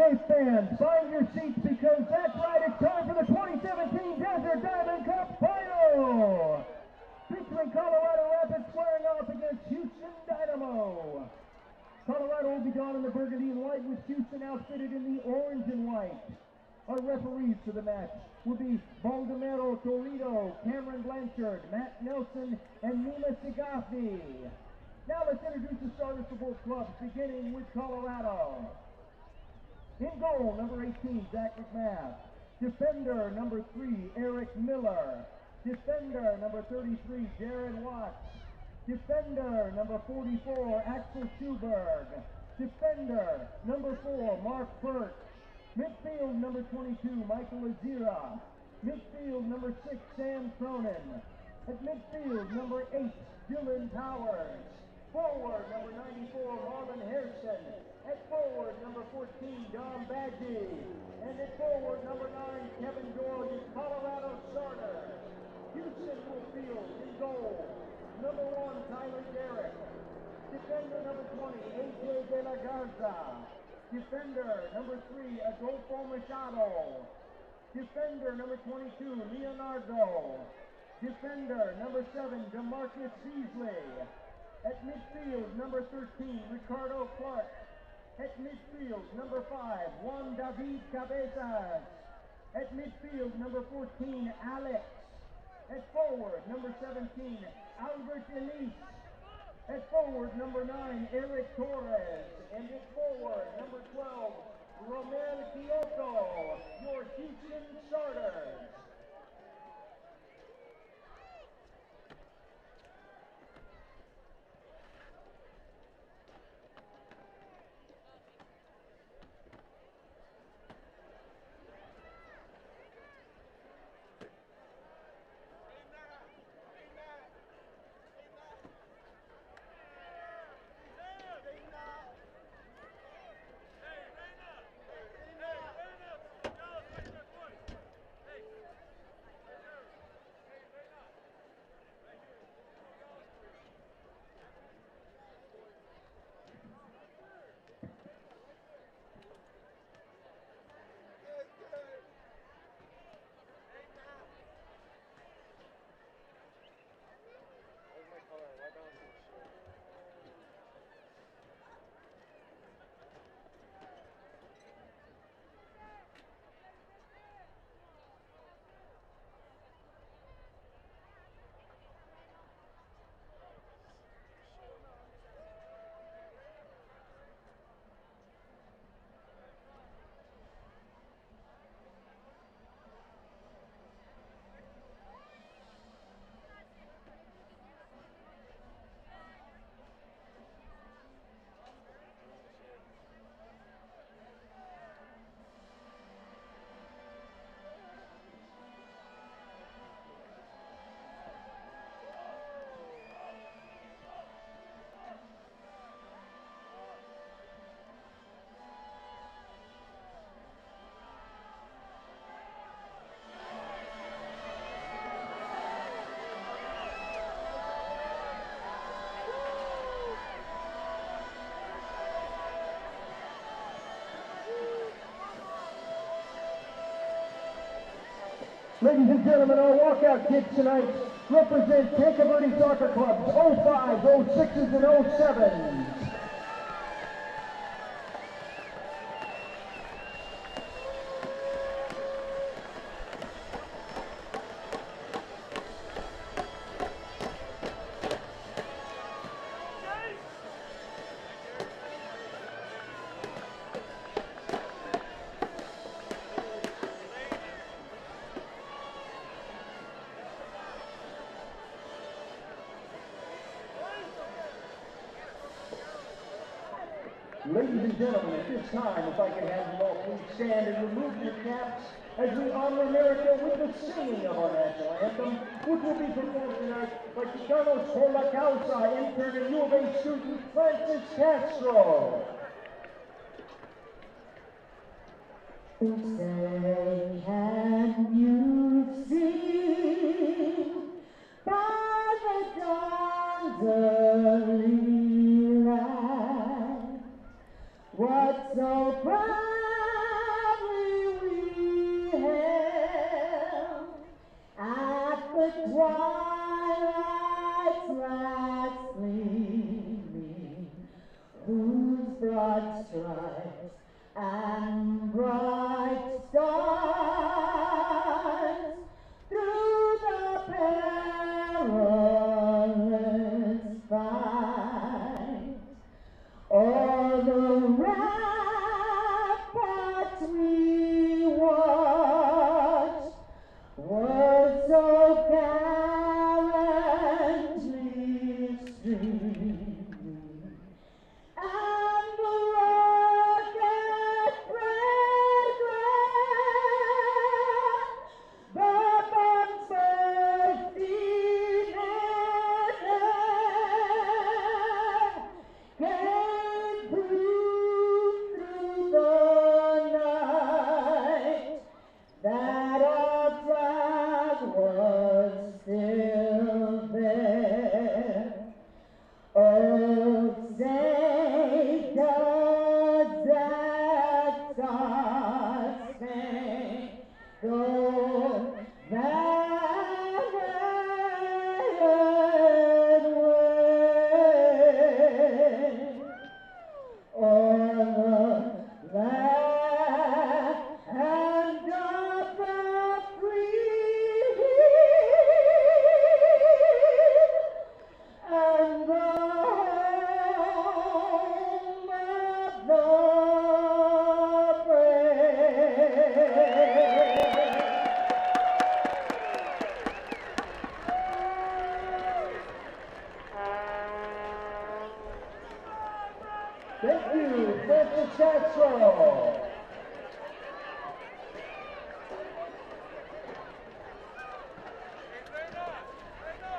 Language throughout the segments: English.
Okay, fans, find your seats because that's right, it's time for the 2017 Desert Diamond Cup Final! Featuring Colorado Rapids squaring off against Houston Dynamo. Colorado will be drawn in the burgundy and white with Houston outfitted in the orange and white. Our referees for the match will be Baldomero Torito, Cameron Blanchard, Matt Nelson, and Nima Sigafi. Now let's introduce the starters for both clubs, beginning with Colorado. In goal, number 18, Zach McMath. Defender, number 3, Eric Miller. Defender, number 33, Jared Watts. Defender, number 44, Axel Schuberg. Defender, number 4, Mark Birch. Midfield, number 22, Michael Azira. Midfield, number 6, Sam Cronin. At midfield, number 8, Dylan Towers. Forward, number 94, Marlon Hairston. At forward, number 14, Dom Badgie. And at forward, number 9, Kevin George, is Colorado starter. Houston will field in goal. Number 1, Tyler Garrett. Defender, number 20, AJ De La Garza. Defender, number 3, Adolfo Machado. Defender, number 22, Leonardo. Defender, number 7, DeMarcus Beasley. At midfield, number 13, Ricardo Clark. At midfield, number 5, Juan David Cabezas. At midfield, number 14, Alex. At forward, number 17, Albert Elise. At forward, number 9, Eric Torres. And at forward, number 12, Romel Kyoto, your Houston starters. Ladies and gentlemen, our walkout kids tonight represent Tampa Verde Soccer Club's 05s, 06s, and 07s. Ladies and gentlemen, at this time, if I can have you all please stand and remove your caps as we honor America with the singing of our national anthem, which will be performed tonight by Chicanos por la Causa intern and U of A student Francis Castro. Say, can you see by the dawn's early light what so proudly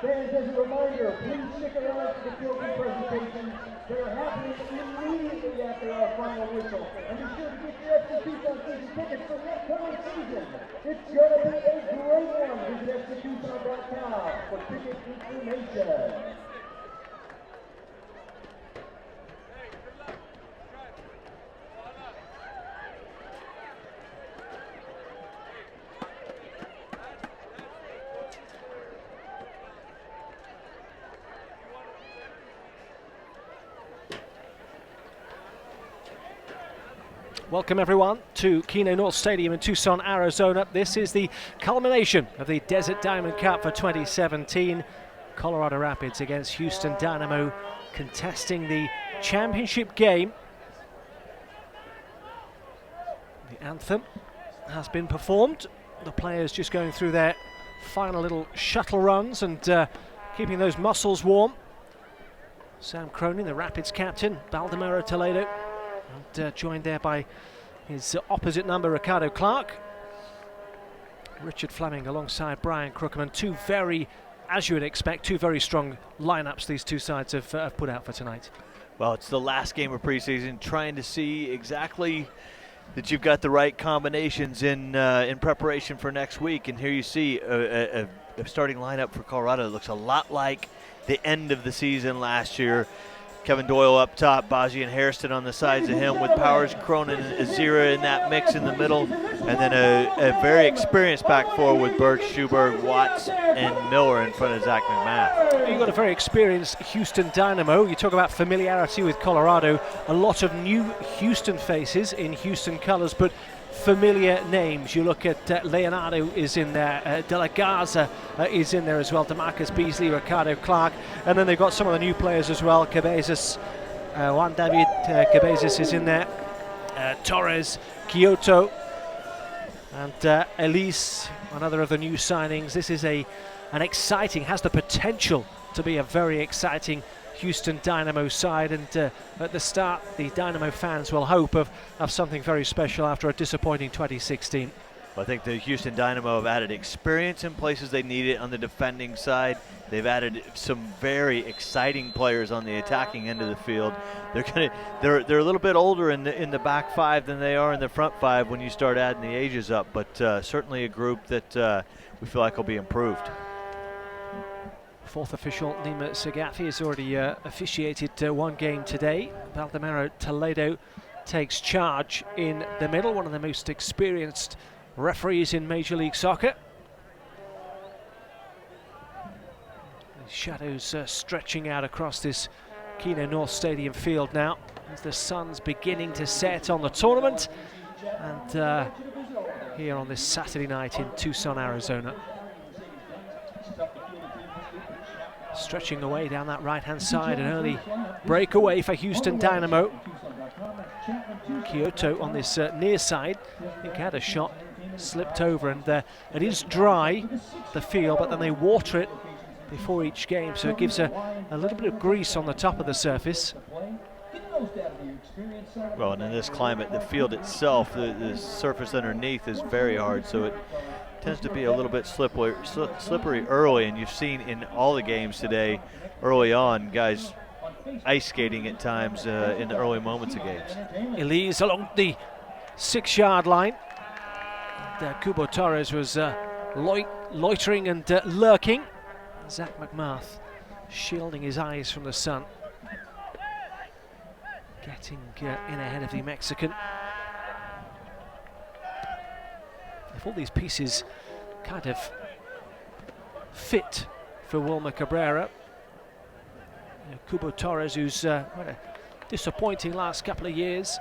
Fans, as a reminder, please stick around for the trophy presentation. They are happening immediately after our final whistle. And be sure to get your extra Tucson season tickets for the upcoming season. It's going to be a great one. Visit extratucson.com for ticket information. Welcome everyone to Keno North Stadium in Tucson, Arizona. This is the culmination of the Desert Diamond Cup for 2017. Colorado Rapids against Houston Dynamo contesting the championship game. The anthem has been performed. The players just going through their final little shuttle runs and keeping those muscles warm. Sam Cronin, the Rapids captain, Baldemaro Toledo, and joined there by his opposite number, Ricardo Clark. Richard Fleming alongside Brian Crookerman. Two very, as you would expect, two very strong lineups these two sides have put out for tonight. Well, it's the last game of preseason, trying to see exactly that you've got the right combinations in preparation for next week. And here you see a starting lineup for Colorado that looks a lot like the end of the season last year. Kevin Doyle up top, Baji and Hairston on the sides of him, with Powers, Cronin, and Azira in that mix in the middle, and then a very experienced back four with Birch, Schuberg, Watts, and Miller in front of Zach McMath. You've got a very experienced Houston Dynamo. You talk about familiarity with Colorado. A lot of new Houston faces in Houston colors, but familiar names. You look at Leonardo is in there, De La Garza is in there as well, DeMarcus Beasley, Ricardo Clark, and then they've got some of the new players as well. Cabezas, Juan David Cabezas is in there, Torres, Kyoto, and Elise, another of the new signings. This is an exciting, has the potential to be a very exciting Houston Dynamo side, and at the start the Dynamo fans will hope of something very special after a disappointing 2016. Well, I think the Houston Dynamo have added experience in places they need it on the defending side. They've added some very exciting players on the attacking end of the field. They're a little bit older in the back five than they are in the front five when you start adding the ages up, but certainly a group that we feel like will be improved. Fourth official, Nima Sagafi, has already officiated one game today. Baldemaro Toledo takes charge in the middle, one of the most experienced referees in Major League Soccer. The shadows stretching out across this Keno North Stadium field now as the sun's beginning to set on the tournament, and here on this Saturday night in Tucson, Arizona. Stretching away down that right-hand side, an early breakaway for Houston Dynamo. Kyoto on this near side, I think had a shot, slipped over, and it is dry, the field, but then they water it before each game, so it gives a little bit of grease on the top of the surface. Well, and in this climate, the field itself, the surface underneath is very hard, so it tends to be a little bit slippery early, and you've seen in all the games today, early on, guys ice skating at times in the early moments of games. Elise along the 6-yard line. Kubo Torres was loitering and lurking. Zach McMath shielding his eyes from the sun. Getting in ahead of the Mexican. If all these pieces kind of fit for Wilmer Cabrera, Kubo Torres, who's had a disappointing last couple of years,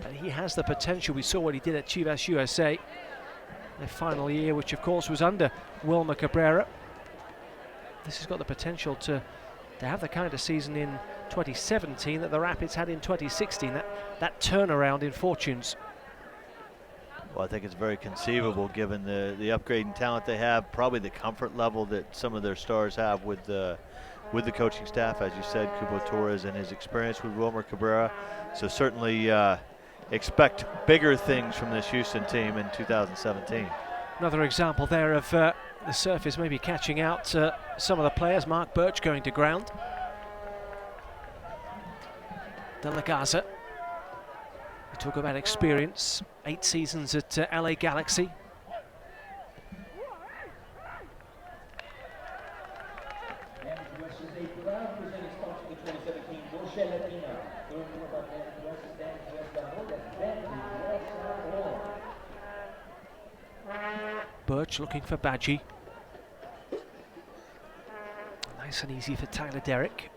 but he has the potential. We saw what he did at Chivas USA their final year, which of course was under Wilmer Cabrera. This has got the potential to have the kind of season in 2017 that the Rapids had in 2016, that turnaround in fortunes. Well, I think it's very conceivable given the upgrade in talent they have, probably the comfort level that some of their stars have with the coaching staff, as you said, Kubo Torres and his experience with Wilmer Cabrera. So certainly expect bigger things from this Houston team in 2017. Another example there of the surface maybe catching out some of the players. Mark Birch going to ground. De La Garza. We talk about experience. 8 seasons at LA Galaxy. Birch looking for Badgie. Nice and easy for Tyler Derrick.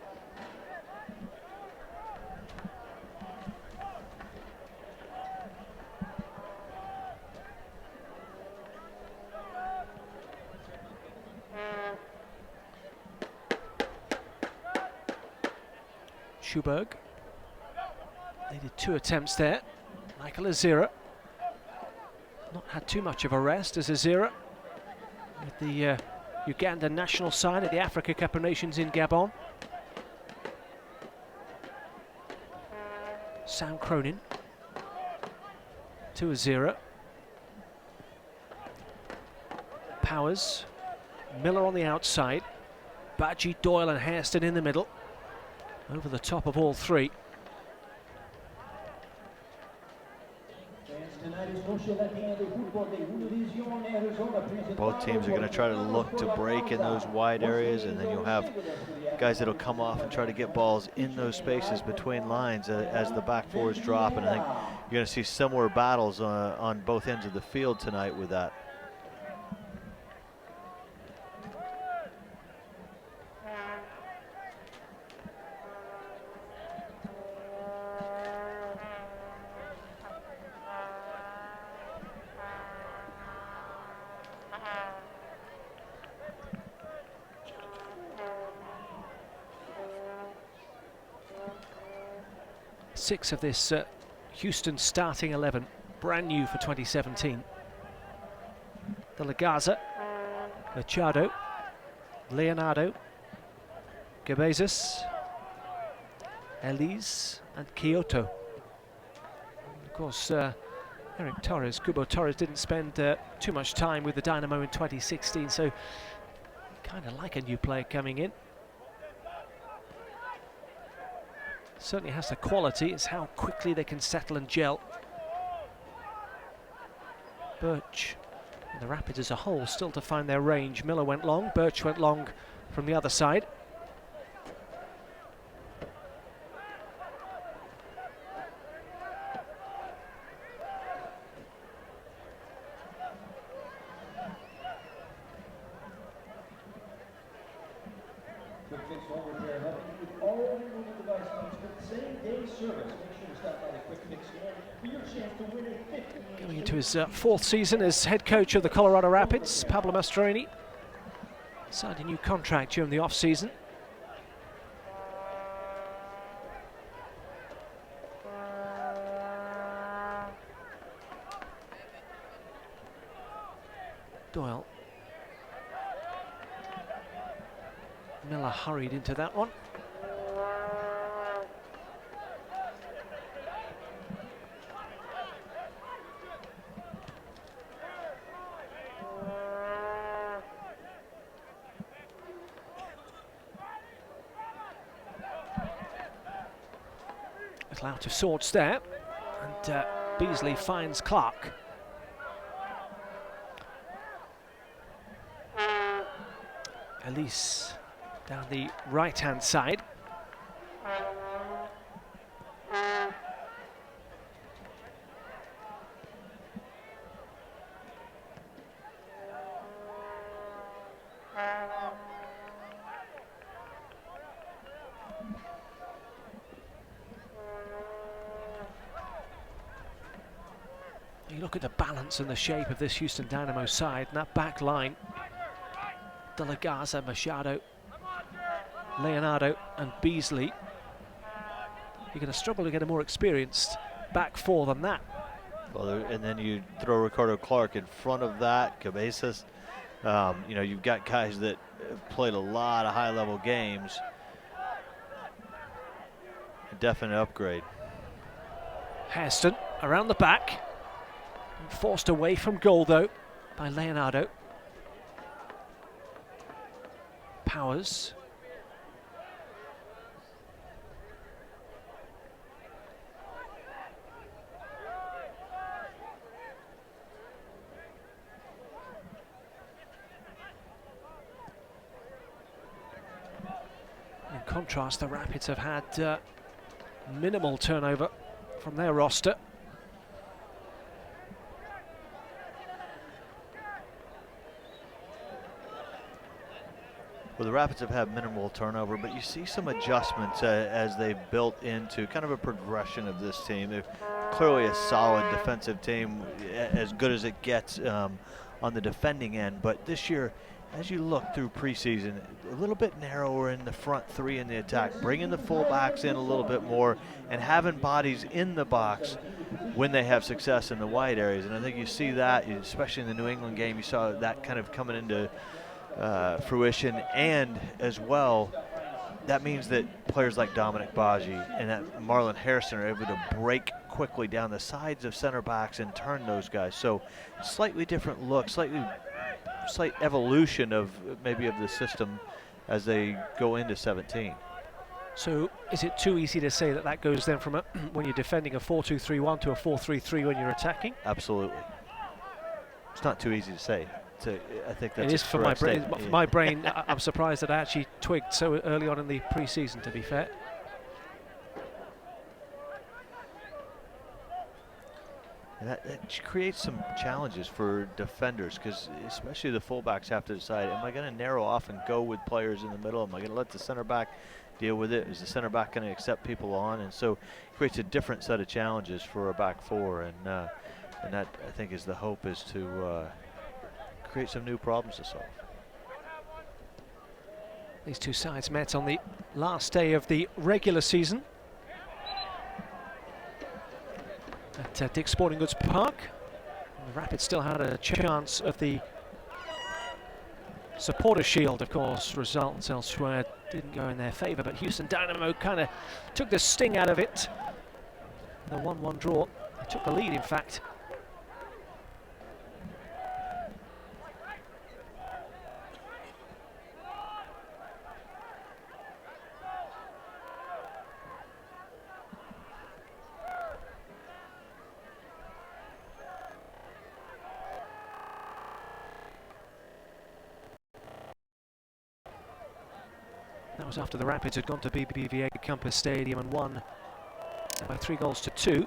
Schuberg needed 2 attempts there. Michael Azira not had too much of a rest as Azira with the Uganda national side at the Africa Cup of Nations in Gabon. Sam Cronin to Azira. Powers, Miller on the outside, Badgie, Doyle and Hairston in the middle. Over the top of all 3. Both teams are going to try to look to break in those wide areas, and then you'll have guys that'll come off and try to get balls in those spaces between lines as the back fours drop. And I think you're going to see similar battles on both ends of the field tonight with that. Six of this Houston starting 11, brand new for 2017. De La Garza, Machado, Leonardo, Cabezas, Elise and Kyoto. Of course, Eric Torres, Kubo Torres didn't spend too much time with the Dynamo in 2016, so kind of like a new player coming in. Certainly has the quality, it's how quickly they can settle and gel. Birch and the Rapids as a whole still to find their range. Miller went long, Birch went long from the other side. Going into his 4th season as head coach of the Colorado Rapids, Pablo Mastroeni signed a new contract during the off-season. Doyle. Miller hurried into that one. Little out of sorts there, and Beasley finds Clark. Elise down the right-hand side. You look at the balance and the shape of this Houston Dynamo side, and that back line. De La Garza, Machado, Leonardo and Beasley. You're going to struggle to get a more experienced back 4 than that. Well, and then you throw Ricardo Clark in front of that, Cabezas. You know, you've got guys that have played a lot of high-level games. A definite upgrade. Hairston around the back. Forced away from goal, though. by Leonardo. Powers. In contrast, the Rapids have had minimal turnover from their roster. Well, the Rapids have had minimal turnover, but you see some adjustments as they built into kind of a progression of this team. They're clearly a solid defensive team, as good as it gets on the defending end. But this year, as you look through preseason, a little bit narrower in the front three in the attack, bringing the fullbacks in a little bit more and having bodies in the box when they have success in the wide areas. And I think you see that, especially in the New England game, you saw that kind of coming into fruition. And as well, that means that players like Dominic Baji and that Marlon Harrison are able to break quickly down the sides of center backs and turn those guys. So slightly different look, slight evolution of maybe of the system as they go into 17. So is it too easy to say that that goes then from when you're defending a 4-2-3-1 to a 4-3-3 when you're attacking? Absolutely. It's not too easy to say. I think that's it is for my brain. For my brain, I'm surprised that I actually twigged so early on in the pre-season, to be fair. And that creates some challenges for defenders, because especially the fullbacks have to decide, am I going to narrow off and go with players in the middle? Am I going to let the center back deal with it? Is the center back going to accept people on? And so it creates a different set of challenges for a back four. And that, I think, is the hope, is to create some new problems to solve. These two sides met on the last day of the regular season at Dick's Sporting Goods Park. And the Rapids still had a chance of the Supporter Shield, of course. Results elsewhere didn't go in their favour, but Houston Dynamo kind of took the sting out of it. The 1-1 draw, they took the lead, in fact. That was after the Rapids had gone to BBVA Campus Stadium and won by 3-2.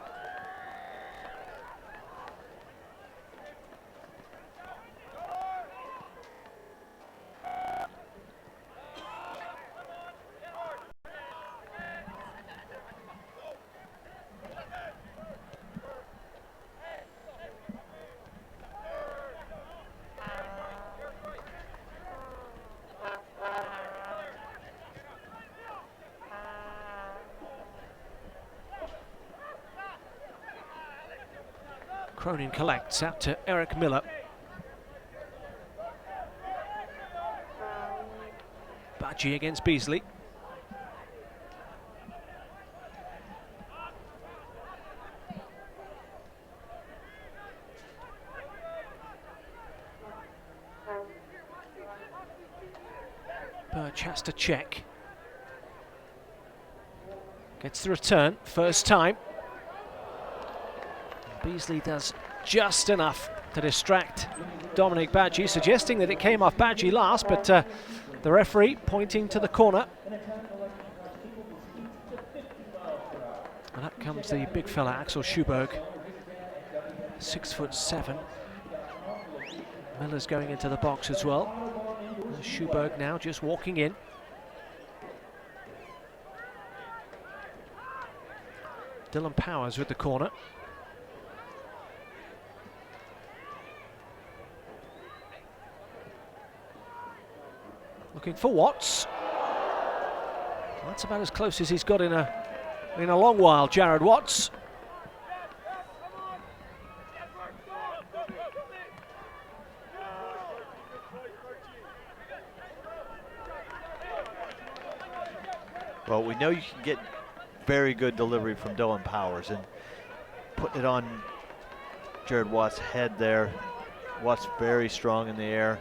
Cronin collects out to Eric Miller. Baji against Beasley. Birch has to check. Gets the return, first time. Beasley does just enough to distract Dominic Baji, suggesting that it came off Baji last, but the referee pointing to the corner. And up comes the big fella, Axel Schuberg, 6'7". Miller's going into the box as well. There's Schuberg now just walking in. Dylan Powers with the corner. Looking for Watts. That's about as close as he's got in a long while, Jared Watts. Well, we know you can get very good delivery from Dylan Powers, and putting it on Jared Watts' head there Watt's very strong in the air.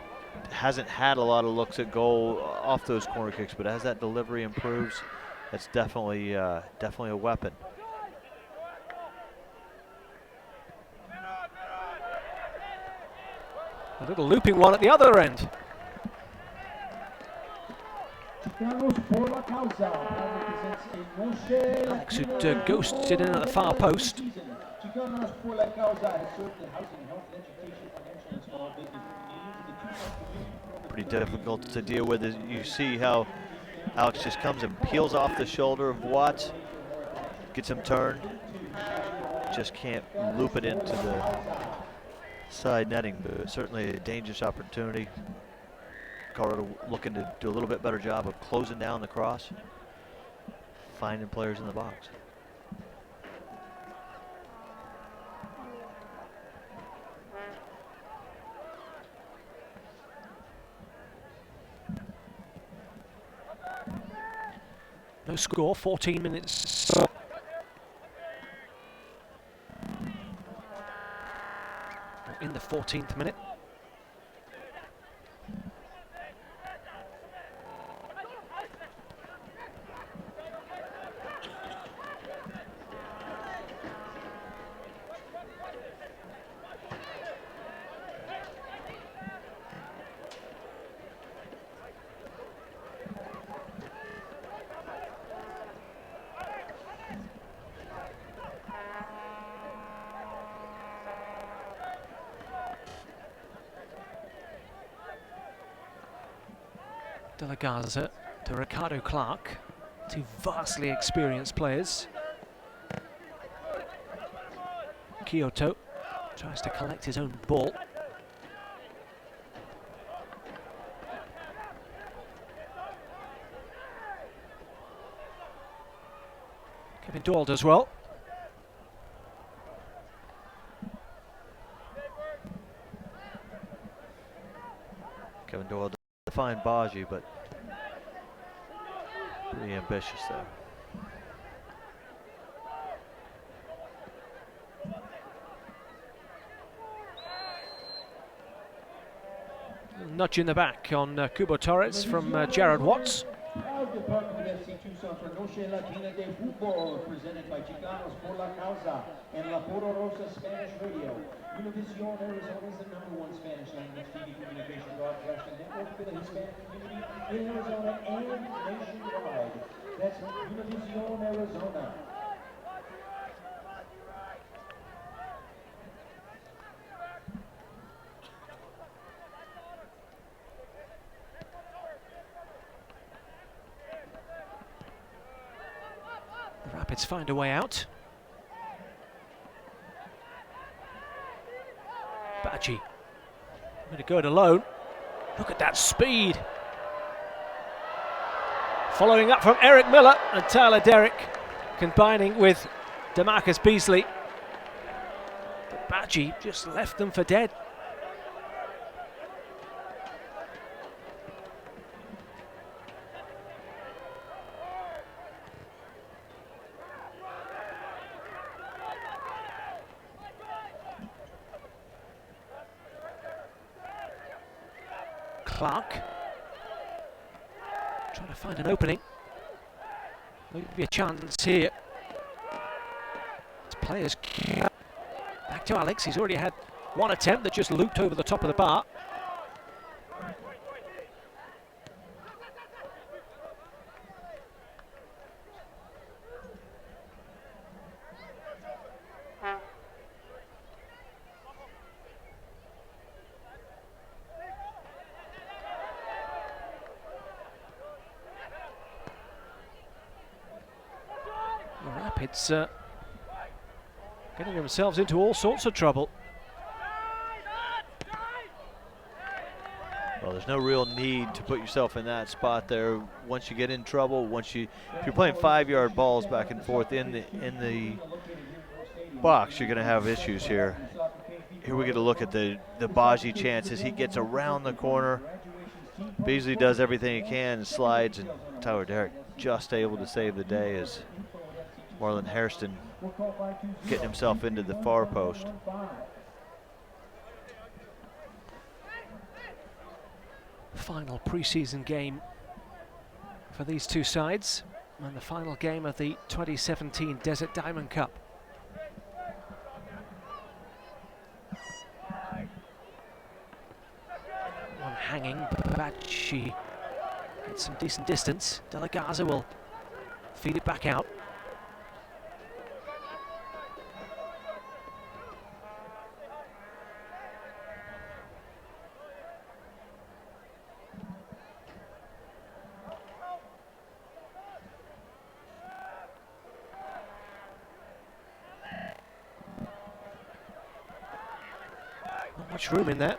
Hasn't had a lot of looks at goal off those corner kicks, but as that delivery improves, that's definitely definitely a weapon. A little looping one at the other end. Alex who'd ghosted in at the far post. Pretty difficult to deal with. You see how Alex just comes and peels off the shoulder of Watts, gets him turned, just can't loop it into the side netting, but certainly a dangerous opportunity. Colorado looking to do a little bit better job of closing down the cross, finding players in the box. No score, 14 minutes. In the 14th minute. De La Garza to Ricardo Clark, two vastly experienced players. Kyoto tries to collect his own ball. Kevin Doyle does well. Kevin Doyle to find Baji, but pretty ambitious there. Nudge in the back on Kubo Torres from Jared Watts. Proud department of FC Tucson for Noche Latina de Fútbol, presented by Chicanos por la Causa and La Poro Rosa Spanish Radio. Univision Arizona is the #1 Spanish language TV communication broadcasting network for the Hispanic community in Arizona and nationwide. That's Univision Arizona. The Rapids find a way out. Baji going to go it alone. Look at that speed. Following up from Eric Miller and Tyler Derrick, combining with DeMarcus Beasley. But Baji just left them for dead. Clark trying to find an opening. Maybe a chance here. His players back to Alex. He's already had one attempt that just looped over the top of the bar. Rapids getting themselves into all sorts of trouble. Well, there's no real need to put yourself in that spot there. Once you get in trouble, if you're playing 5-yard balls back and forth in the box, you're going to have issues here. Here we get a look at the Baji chances. He gets around the corner. Beasley does everything he can and slides, and Tyler Derrick just able to save the day as Marlon Hairston getting himself into the far post. final pre-season game for these two sides and the final game of the 2017 Desert Diamond Cup. One hanging, Bachi gets some decent distance. De La Garza will feed it back out. Not much room in there.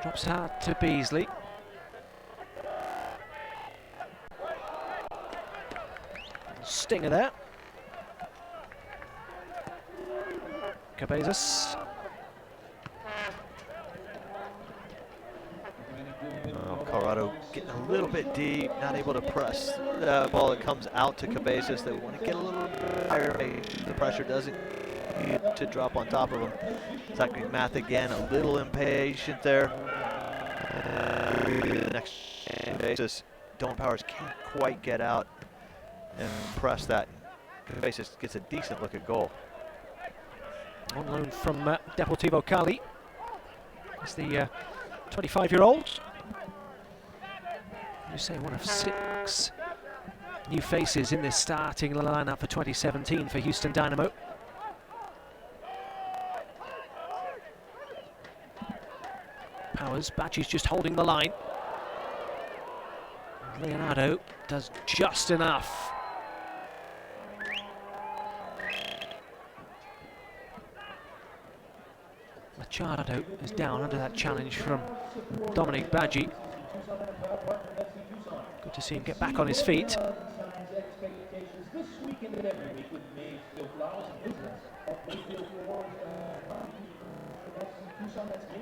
Drops out to Beasley. Stinger there. Cabezas. Colorado getting a little bit deep, not able to press the ball that comes out to Cabezas. They want to get a little bit higher. The pressure doesn't need to drop on top of him. Zach McMath again, a little impatient there. The next basis, Dylan Powers can't quite get out and press that. Cabezas gets a decent look at goal. On loan from Deportivo Cali. It's the 25-year-old. You say one of 6 new faces in this starting lineup for 2017 for Houston Dynamo. Powers, Bachi's just holding the line. Leonardo does just enough. Machado is down under that challenge from Dominic Badji. Good to see him get back on his feet.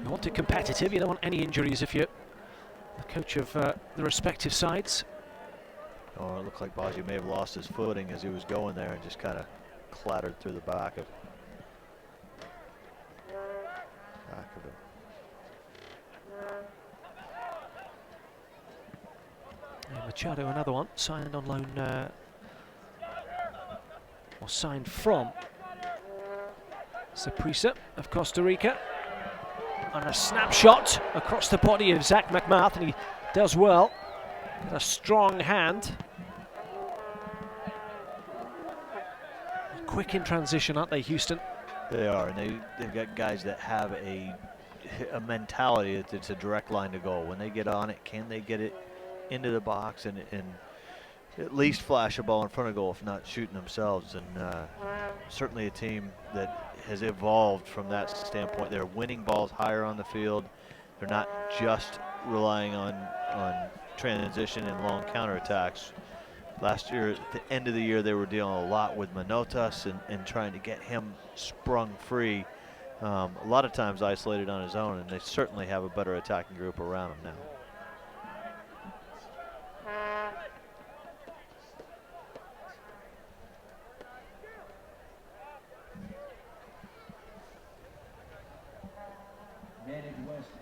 You want it competitive, you don't want any injuries if you're the coach of the respective sides. Oh, it looked like Badji may have lost his footing as he was going there and just kind of clattered through the back of him. Yeah, Machado, another one, signed on loan, or signed from Saprissa of Costa Rica. And a snapshot across the body of Zach McMath, and he does well. Got a strong hand. Quick in transition, aren't they, Houston? They are, and they've got guys that have a mentality that it's a direct line to goal. When they get on it, can they get it into the box and at least flash a ball in front of goal, if not shooting themselves? And certainly a team that has evolved from that standpoint. They're winning balls higher on the field. They're not just relying on transition and long counterattacks. Last year, at the end of the year, they were dealing a lot with Manotas and trying to get him sprung free. A lot of times isolated on his own, and they certainly have a better attacking group around him now.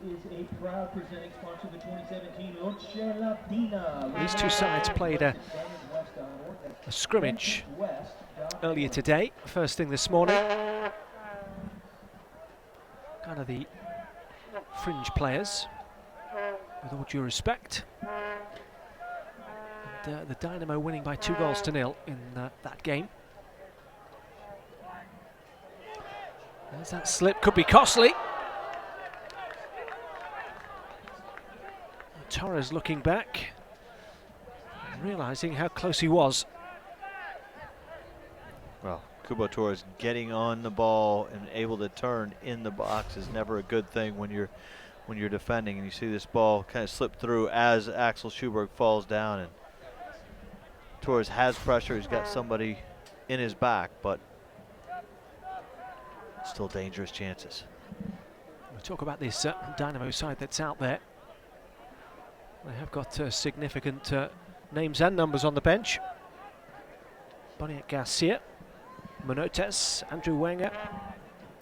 Is a proud presenting sponsor of the 2017 Noche Latina. These two sides played a scrimmage earlier today, first thing this morning. Kind of the fringe players, with all due respect. And, the Dynamo winning by 2-0 in that game. There's that slip, could be costly. Torres looking back, realizing how close he was. Well, Cubo Torres getting on the ball and able to turn in the box is never a good thing when you're defending, and you see this ball kind of slip through as Axel Schuberg falls down, and Torres has pressure. He's got somebody in his back, but still dangerous chances. We'll talk about this Dynamo side that's out there. They have got significant names and numbers on the bench. Boniek Garcia, Manotes, Andrew Wenger,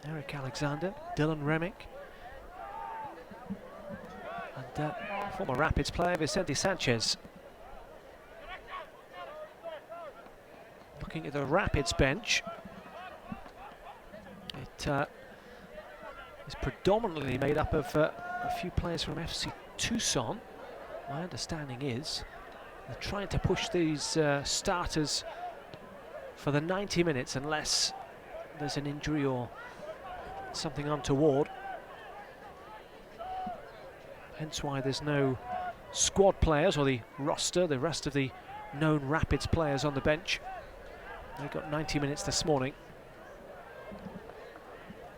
Eric Alexander, Dylan Remick, And former Rapids player Vicente Sanchez. Looking at the Rapids bench, it is predominantly made up of a few players from FC Tucson. My understanding is they're trying to push these starters for the 90 minutes unless there's an injury or something untoward. Hence why there's no squad players or the roster, the rest of the known Rapids players on the bench. They got 90 minutes this morning.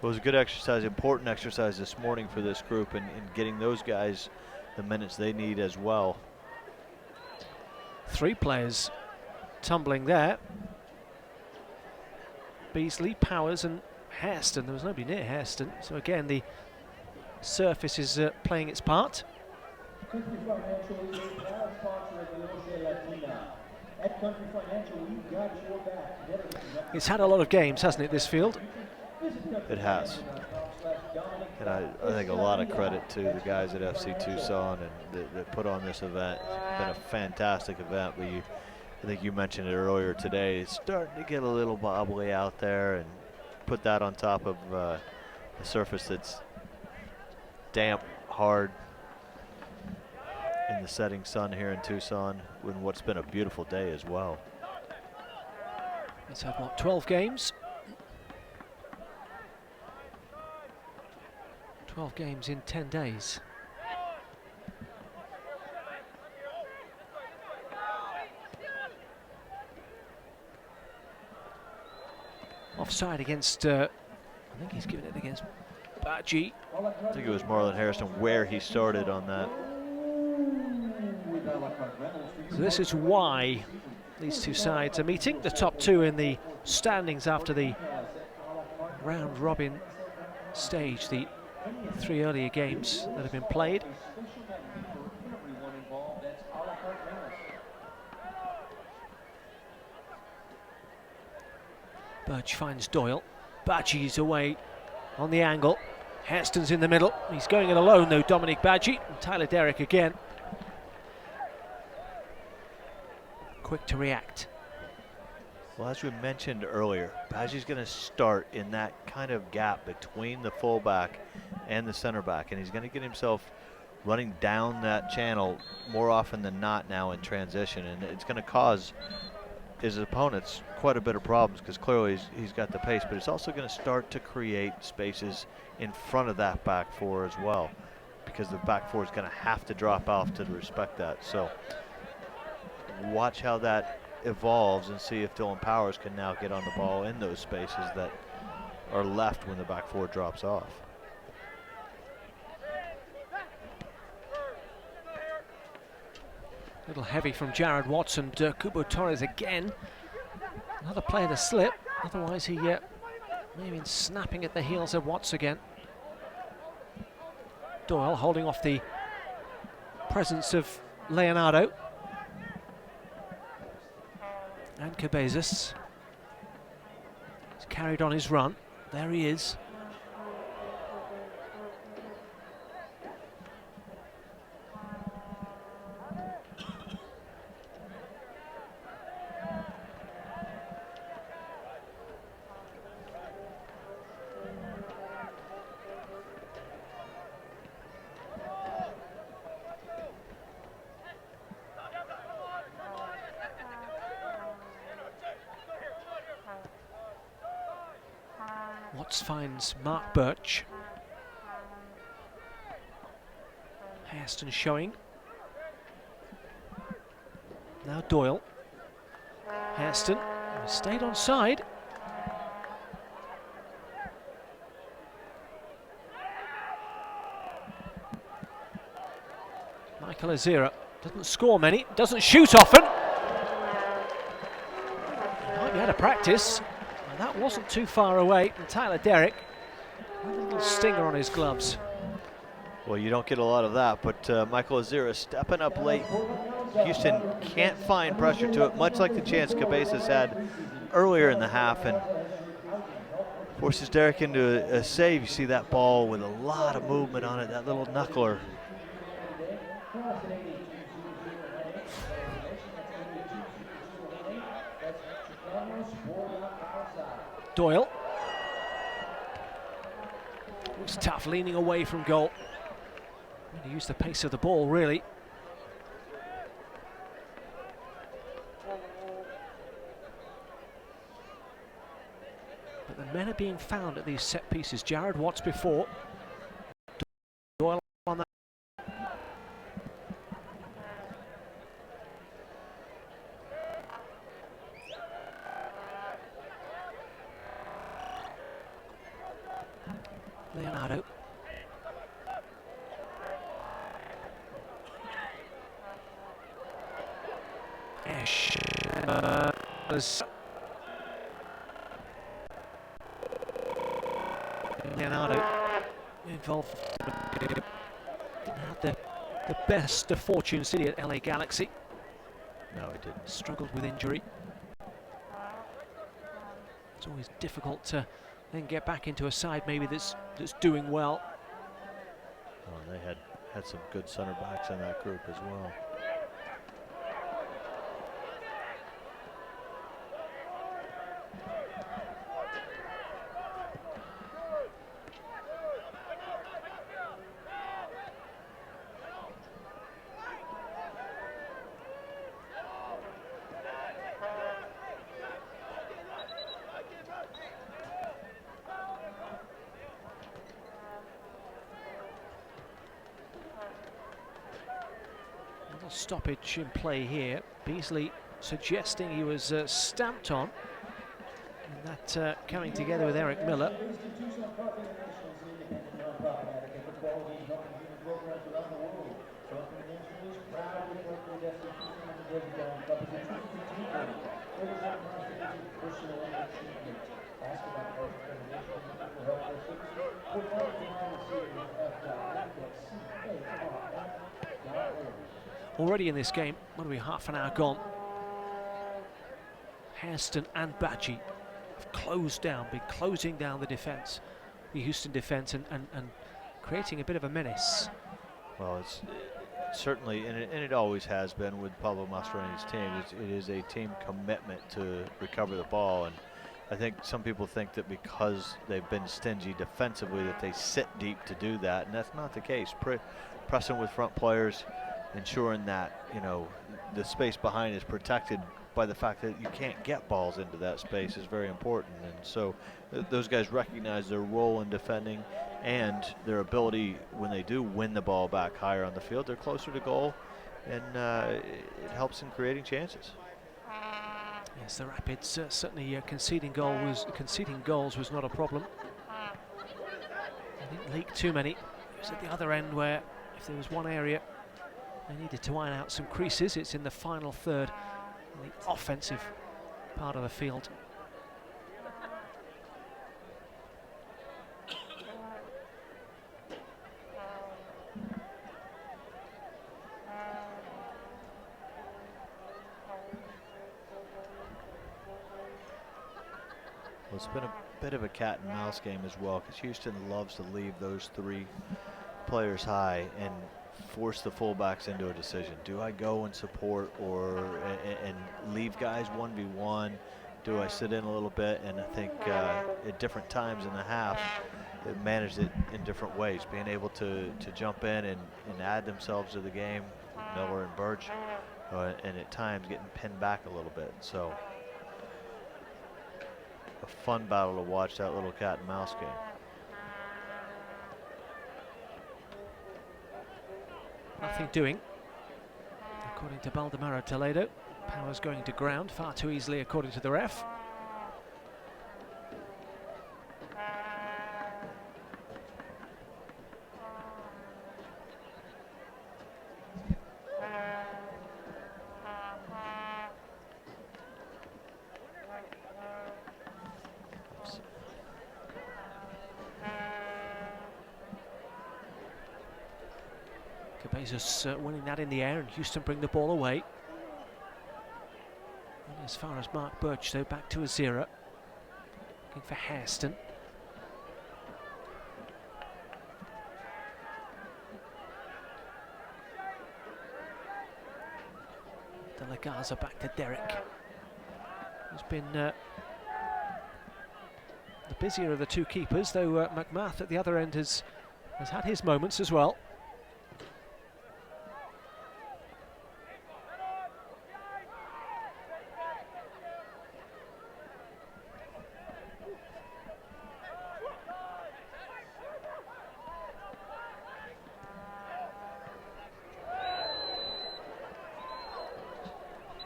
Well, it was a good exercise, important exercise this morning for this group, and getting those guys the minutes they need as well. 3 players tumbling there. Beasley, Powers and Hairston. There was nobody near Hairston, so again the surface is playing its part. It's had a lot of games, hasn't it, this field? It has. And I think a lot of credit to the guys at FC Tucson and that put on this event. It's been a fantastic event, but I think you mentioned it earlier today, it's starting to get a little wobbly out there, and put that on top of a surface that's damp, hard, in the setting sun here in Tucson, in what's been a beautiful day as well. Let's have, what, 12 games? 12 games in 10 days. Offside against, I think he's given it against Badji. I think it was Marlon Harrison where he started on that. So this is why these two sides are meeting. The top 2 in the standings after the round robin stage, the 3 earlier games that have been played. Birch finds Doyle. Badgie's away on the angle. Hairston's in the middle. He's going it alone though, Dominic Badgie. And Tyler Derrick again. Quick to react. Well, as we mentioned earlier, Badgie's going to start in that kind of gap between the fullback and the center back, and he's going to get himself running down that channel more often than not now in transition, and it's going to cause his opponents quite a bit of problems because clearly he's got the pace, but it's also going to start to create spaces in front of that back 4 as well, because the back 4 is going to have to drop off to respect that. So watch how that evolves and see if Dylan Powers can now get on the ball in those spaces that are left when the back 4 drops off. A little heavy from Jared Watson. Kubo Torres again. Another player to slip. Otherwise he may have been snapping at the heels of Watts again. Doyle holding off the presence of Leonardo. And Cabezas. He's carried on his run. There he is. Watts finds Mark Birch. Hairston showing. Now Doyle. Hairston stayed on side. Michael Azira doesn't score many, doesn't shoot often. He might be out of practice. That wasn't too far away, and Tyler Derrick with a little stinger on his gloves. Well, you don't get a lot of that, but Michael Azira stepping up late. Houston can't find pressure to it, much like the chance Cabezas had earlier in the half, and forces Derrick into a save. You see that ball with a lot of movement on it, that little knuckler Doyle. It was tough, leaning away from goal. He used the pace of the ball, really. But the men are being found at these set pieces. Jared Watts before. Doyle on that. Leonardo. Ash. Leonardo involved. Didn't have the best of fortunes, did he, at LA Galaxy? No, he didn't. Struggled with injury. It's always difficult to then get back into a side maybe that's doing well. Oh, they had some good center backs in that group as well. Stoppage in play here. Beasley suggesting he was stamped on. And that coming together with Eric Miller. Already in this game, what are we, half an hour gone? Hairston and Badgie have closed down, been closing down the defence, the Houston defence, and creating a bit of a menace. Well, it's certainly, and it always has been with Pablo Mastroeni's team. It is a team commitment to recover the ball, and I think some people think that because they've been stingy defensively that they sit deep to do that, and that's not the case. Pressing with front players, ensuring that, you know, the space behind is protected by the fact that you can't get balls into that space is very important. And so those guys recognize their role in defending and their ability when they do win the ball back higher on the field. They're closer to goal, and it helps in creating chances. Yes, the Rapids certainly conceding goals was not a problem. They didn't leak too many. It was at the other end where if there was one area they needed to iron out some creases, it's in the final third, in the offensive part of the field. Well, it's been a bit of a cat and mouse game as well, because Houston loves to leave those three players high and force the fullbacks into a decision. Do I go and support and leave guys 1v1? Do I sit in a little bit? And I think at different times in the half, they managed it in different ways, being able to jump in and add themselves to the game, Miller and Birch, and at times getting pinned back a little bit. So a fun battle to watch, that little cat and mouse game. Nothing doing, according to Baldemaro Toledo. Powers going to ground far too easily, according to the ref. Cabezas winning that in the air, and Houston bring the ball away. And as far as Mark Birch, though, back to Azira. Looking for Hairston. De La Garza back to Derek, who's been The busier of the two keepers, though McMath at the other end has had his moments as well.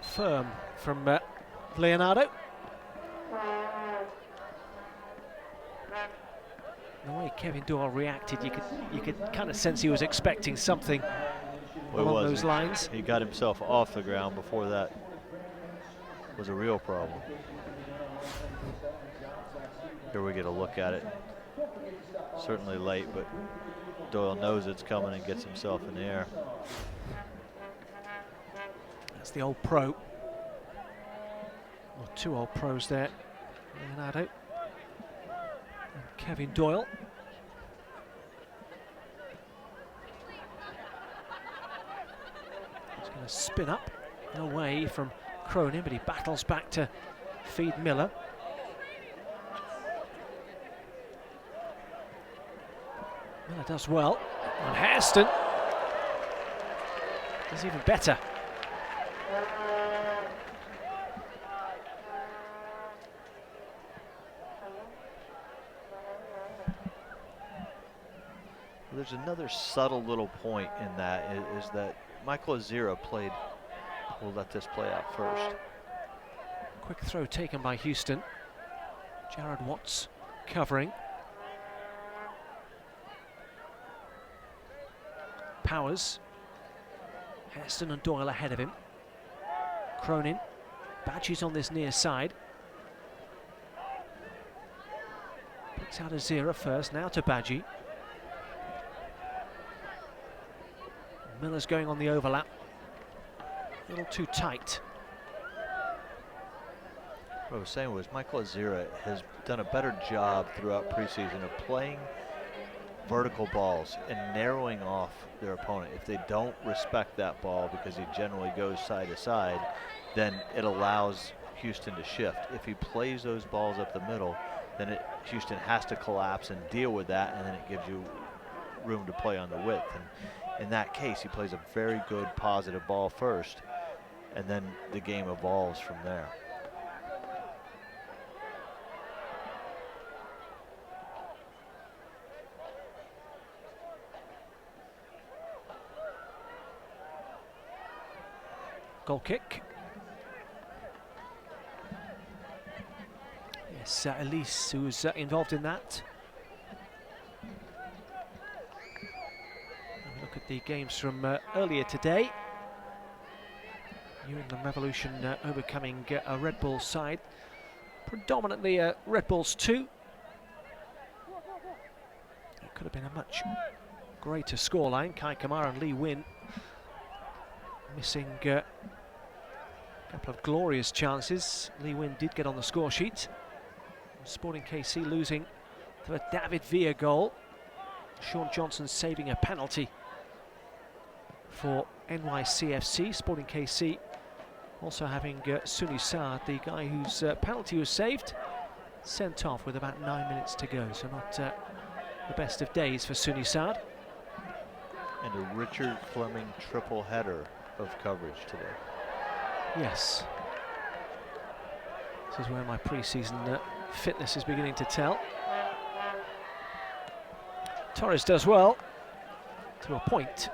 Firm from Leonardo. The way Kevin Doyle reacted, you could kind of sense he was expecting something along those lines. He got himself off the ground before that was a real problem. Here we get a look at it. Certainly late, but Doyle knows it's coming and gets himself in the air. That's the old pro. Or two old pros there. Leonardo and Kevin Doyle. He's going to spin up and away from Cronin, but he battles back to feed Miller. Miller does well. And Hairston is even better. There's another subtle little point in that is that Michael Azira played. We'll let this play out first. Quick throw taken by Houston. Jared Watts covering. Powers. Hairston and Doyle ahead of him. Cronin. Badges on this near side. Picks out Azira first, now to Badgie. Miller's going on the overlap. A little too tight. What I was saying was Michael Azira has done a better job throughout preseason of playing vertical balls and narrowing off their opponent. If they don't respect that ball because he generally goes side to side, then it allows Houston to shift. If he plays those balls up the middle, then Houston has to collapse and deal with that, and then it gives you room to play on the width. And in that case, he plays a very good positive ball first, and then the game evolves from there. Goal kick. Yes, Elise, who was involved in that. Look at the games from earlier today. New England Revolution overcoming a Red Bull side. Predominantly Red Bulls 2. It could have been a much greater scoreline. Kai Kamara and Lee Win missing a couple of glorious chances. Lee Win did get on the score sheet. Sporting KC losing to a David Villa goal. Sean Johnson saving a penalty for NYCFC. Sporting KC also having Suni Saad, the guy whose penalty was saved, sent off with about 9 minutes to go. So not the best of days for Suni Saad. And a Richard Fleming triple header of coverage today. Yes. This is where my pre-season fitness is beginning to tell. Torres does well to a point.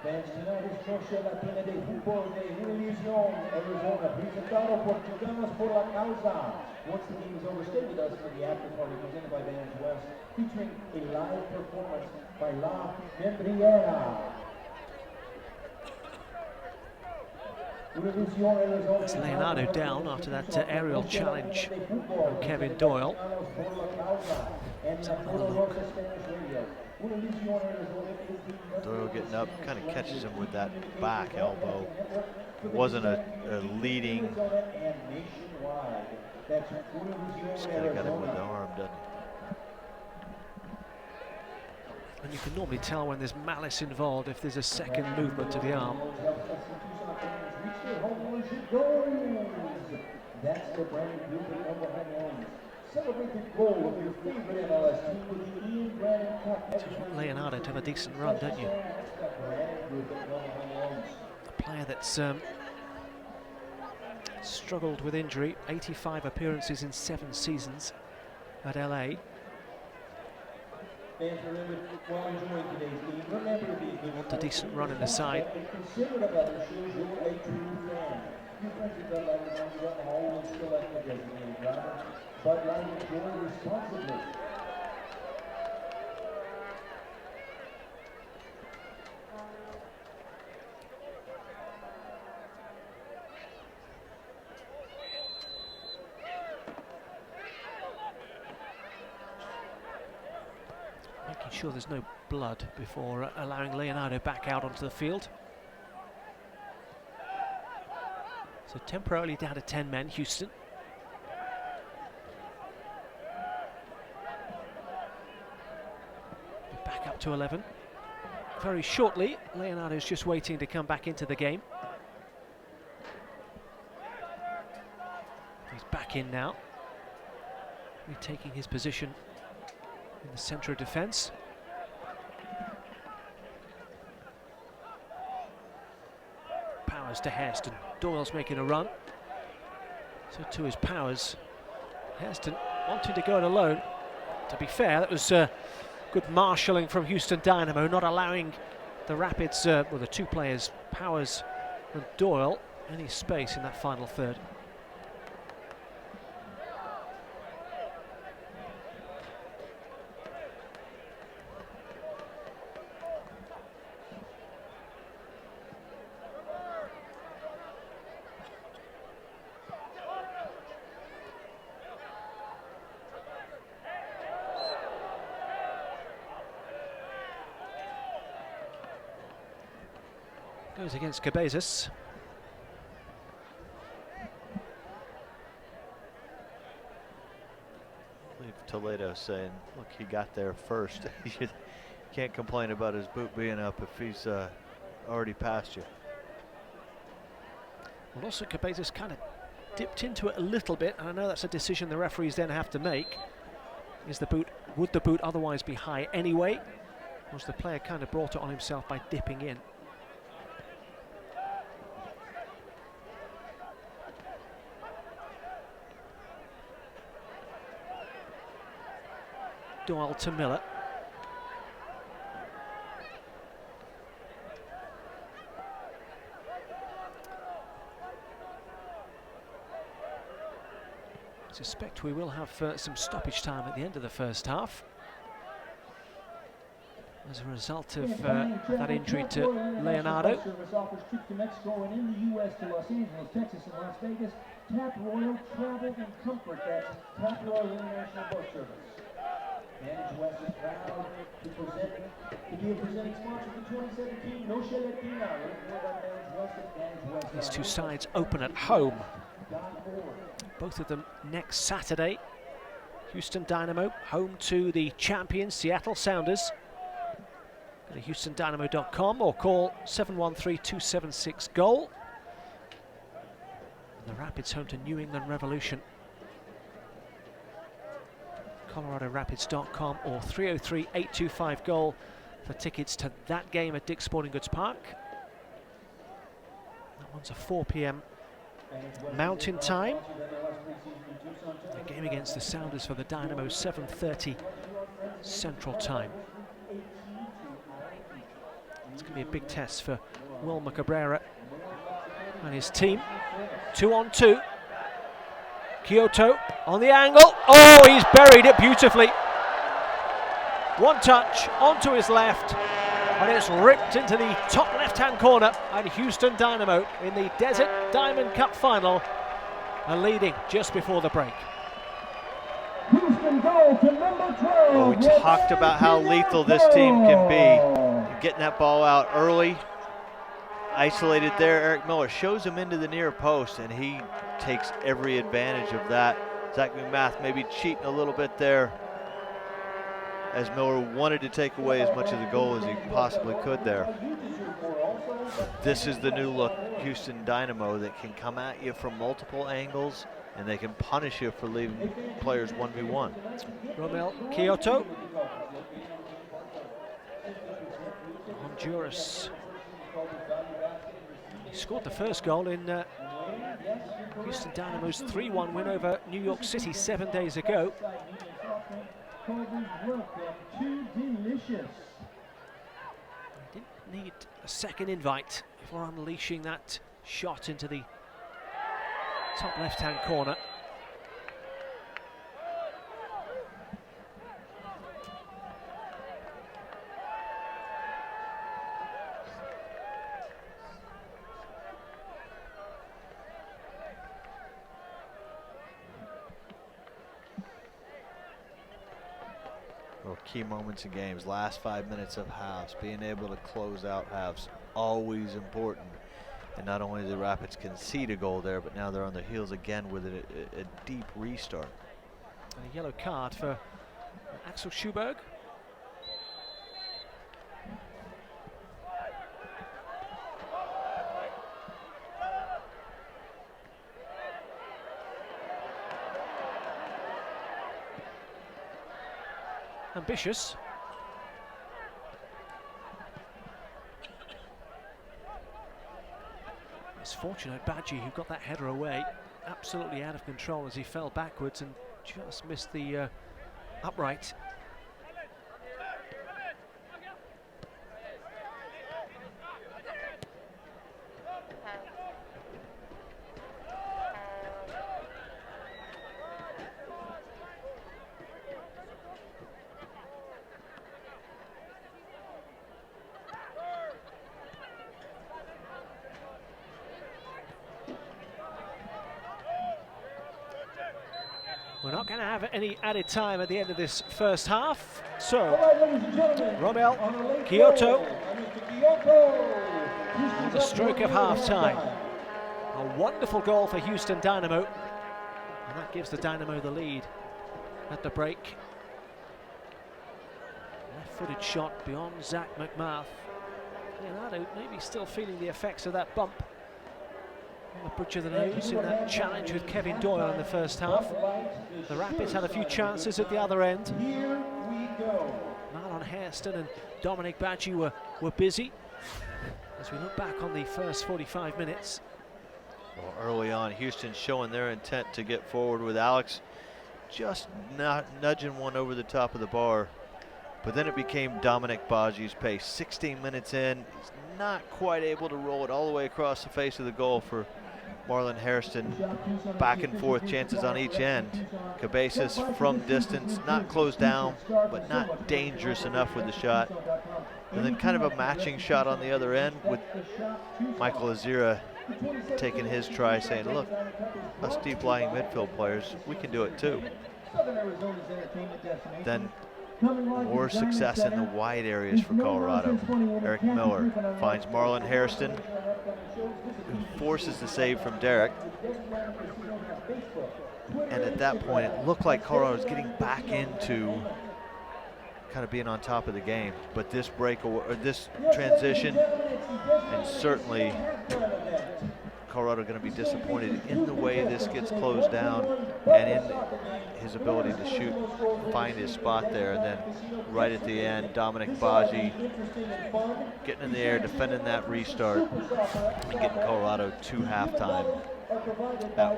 Pensionados Social Latina de Fútbol de Univisión, Arizona, presentado por Ciudadanos por la Causa. Once the game is over, stay with us for the after party presented by Bands West, featuring a live performance by La Membriera. It's Leonardo down after that aerial challenge from Kevin Doyle. Let's have another look. Doyle getting up, kind of catches him with that back elbow. It wasn't a leading. Just kind of got him with the arm, doesn't he? And you can normally tell when there's malice involved if there's a second movement to the arm. That's the brand new number home. Celebrate the goal of your favorite MLS team with the Ian Brandon Cup. So you want Leonardo to have a decent run, don't you? A player that's struggled with injury, 85 appearances in 7 seasons at LA. You want a decent run in the side. Making sure there's no blood before allowing Leonardo back out onto the field. So temporarily down to 10 men, Houston. Be back up to 11. Very shortly, Leonardo's just waiting to come back into the game. He's back in now. Retaking his position in the centre of defence. Powers to Hairston. Doyle's making a run. So too is Powers. Hairston wanted to go it alone. To be fair, that was good marshalling from Houston Dynamo, not allowing the Rapids, well, the two players, Powers and Doyle, any space in that final third. Goes against Cabezas. Leave Toledo saying, look, he got there first. You can't complain about his boot being up if he's already past you. Well, also Cabezas kind of dipped into it a little bit, and I know that's a decision the referees then have to make. Is the boot, would the boot otherwise be high anyway? Or was the player kind of brought it on himself by dipping in? Doyle to Miller. I suspect we will have some stoppage time at the end of the first half as a result of that injury to Leonardo. Offers trips to Mexico and in the U.S. to Los Angeles, Texas, and Las Vegas. Tap Royal Travel and Comfort. That's Tap Royal International Bus Service. Managed West is proud to be a presenting sponsor for 2017 Noche Latina. These two sides open at home. Both of them next Saturday. Houston Dynamo home to the champions Seattle Sounders. Go to HoustonDynamo.com or call 713-276-GOAL. And the Rapids home to New England Revolution. ColoradoRapids.com or 303-825-GOAL for tickets to that game at Dick's Sporting Goods Park. That one's a 4 p.m. Mountain Time. The game against the Sounders for the Dynamo, 7:30 Central Time. It's going to be a big test for Wilmer Cabrera and his team. 2-on-2. Kyoto on the angle. Oh, he's buried it beautifully. One touch onto his left, and it's ripped into the top left-hand corner. And Houston Dynamo in the Desert Diamond Cup final are leading just before the break. Houston goal to number 12. Well, we talked about how lethal this team can be. Getting that ball out early, isolated there. Eric Miller shows him into the near post, and he takes every advantage of that. Zach McMath maybe cheating a little bit there, as Miller wanted to take away as much of the goal as he possibly could there. This is the new look Houston Dynamo that can come at you from multiple angles, and they can punish you for leaving players 1v1. Romel Kyoto. Honduras. He scored the first goal in Houston Dynamo's 3-1 win over New York City 7 days ago. Didn't need a second invite before unleashing that shot into the top left-hand corner. Well, key moments in games, last 5 minutes of halves, being able to close out halves, always important. And not only did the Rapids concede a goal there, but now they're on their heels again with a deep restart. And a yellow card for Axel Schuberg. Ambitious. It's fortunate Badji, who got that header away, absolutely out of control as he fell backwards and just missed the upright. We're not going to have any added time at the end of this first half. So, Romel Kyoto on the stroke of half-time. A wonderful goal for Houston Dynamo. And that gives the Dynamo the lead at the break. Left-footed shot beyond Zach McMath. Leonardo maybe still feeling the effects of that bump on the bridge of the nose in that challenge with Kevin Doyle in the first half. The Rapids had a few chances at the other end. Marlon Hairston and Dominic Badji were busy as we look back on the first 45 minutes. Well, early on, Houston showing their intent to get forward with Alex just not nudging one over the top of the bar. But then it became Dominic Badji's pace. 16 minutes in, he's not quite able to roll it all the way across the face of the goal for Marlon Hairston. Back and forth chances on each end. Cabezas from distance, not closed down, but not dangerous enough with the shot. And then kind of a matching shot on the other end with Michael Azira taking his try, saying, look, us deep-lying midfield players, we can do it too. Then more success in the wide areas for Colorado. Eric Miller finds Marlon Hairston, who forces the save from Derek. And at that point, it looked like Colorado was getting back into kind of being on top of the game. But this this transition, and certainly Colorado going to be disappointed in the way this gets closed down and in his ability to shoot, find his spot there. And then right at the end, Dominic Badji getting in the air, defending that restart, and getting Colorado to halftime at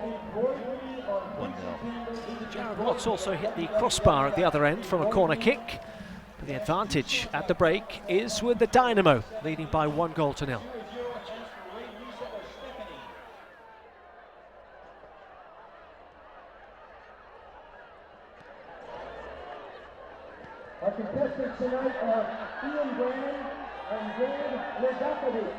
1-0. Jared Watts also hit the crossbar at the other end from a corner kick. But the advantage at the break is with the Dynamo, leading by 1-0. Our contestants tonight are Ian Brand and David Lezakovich.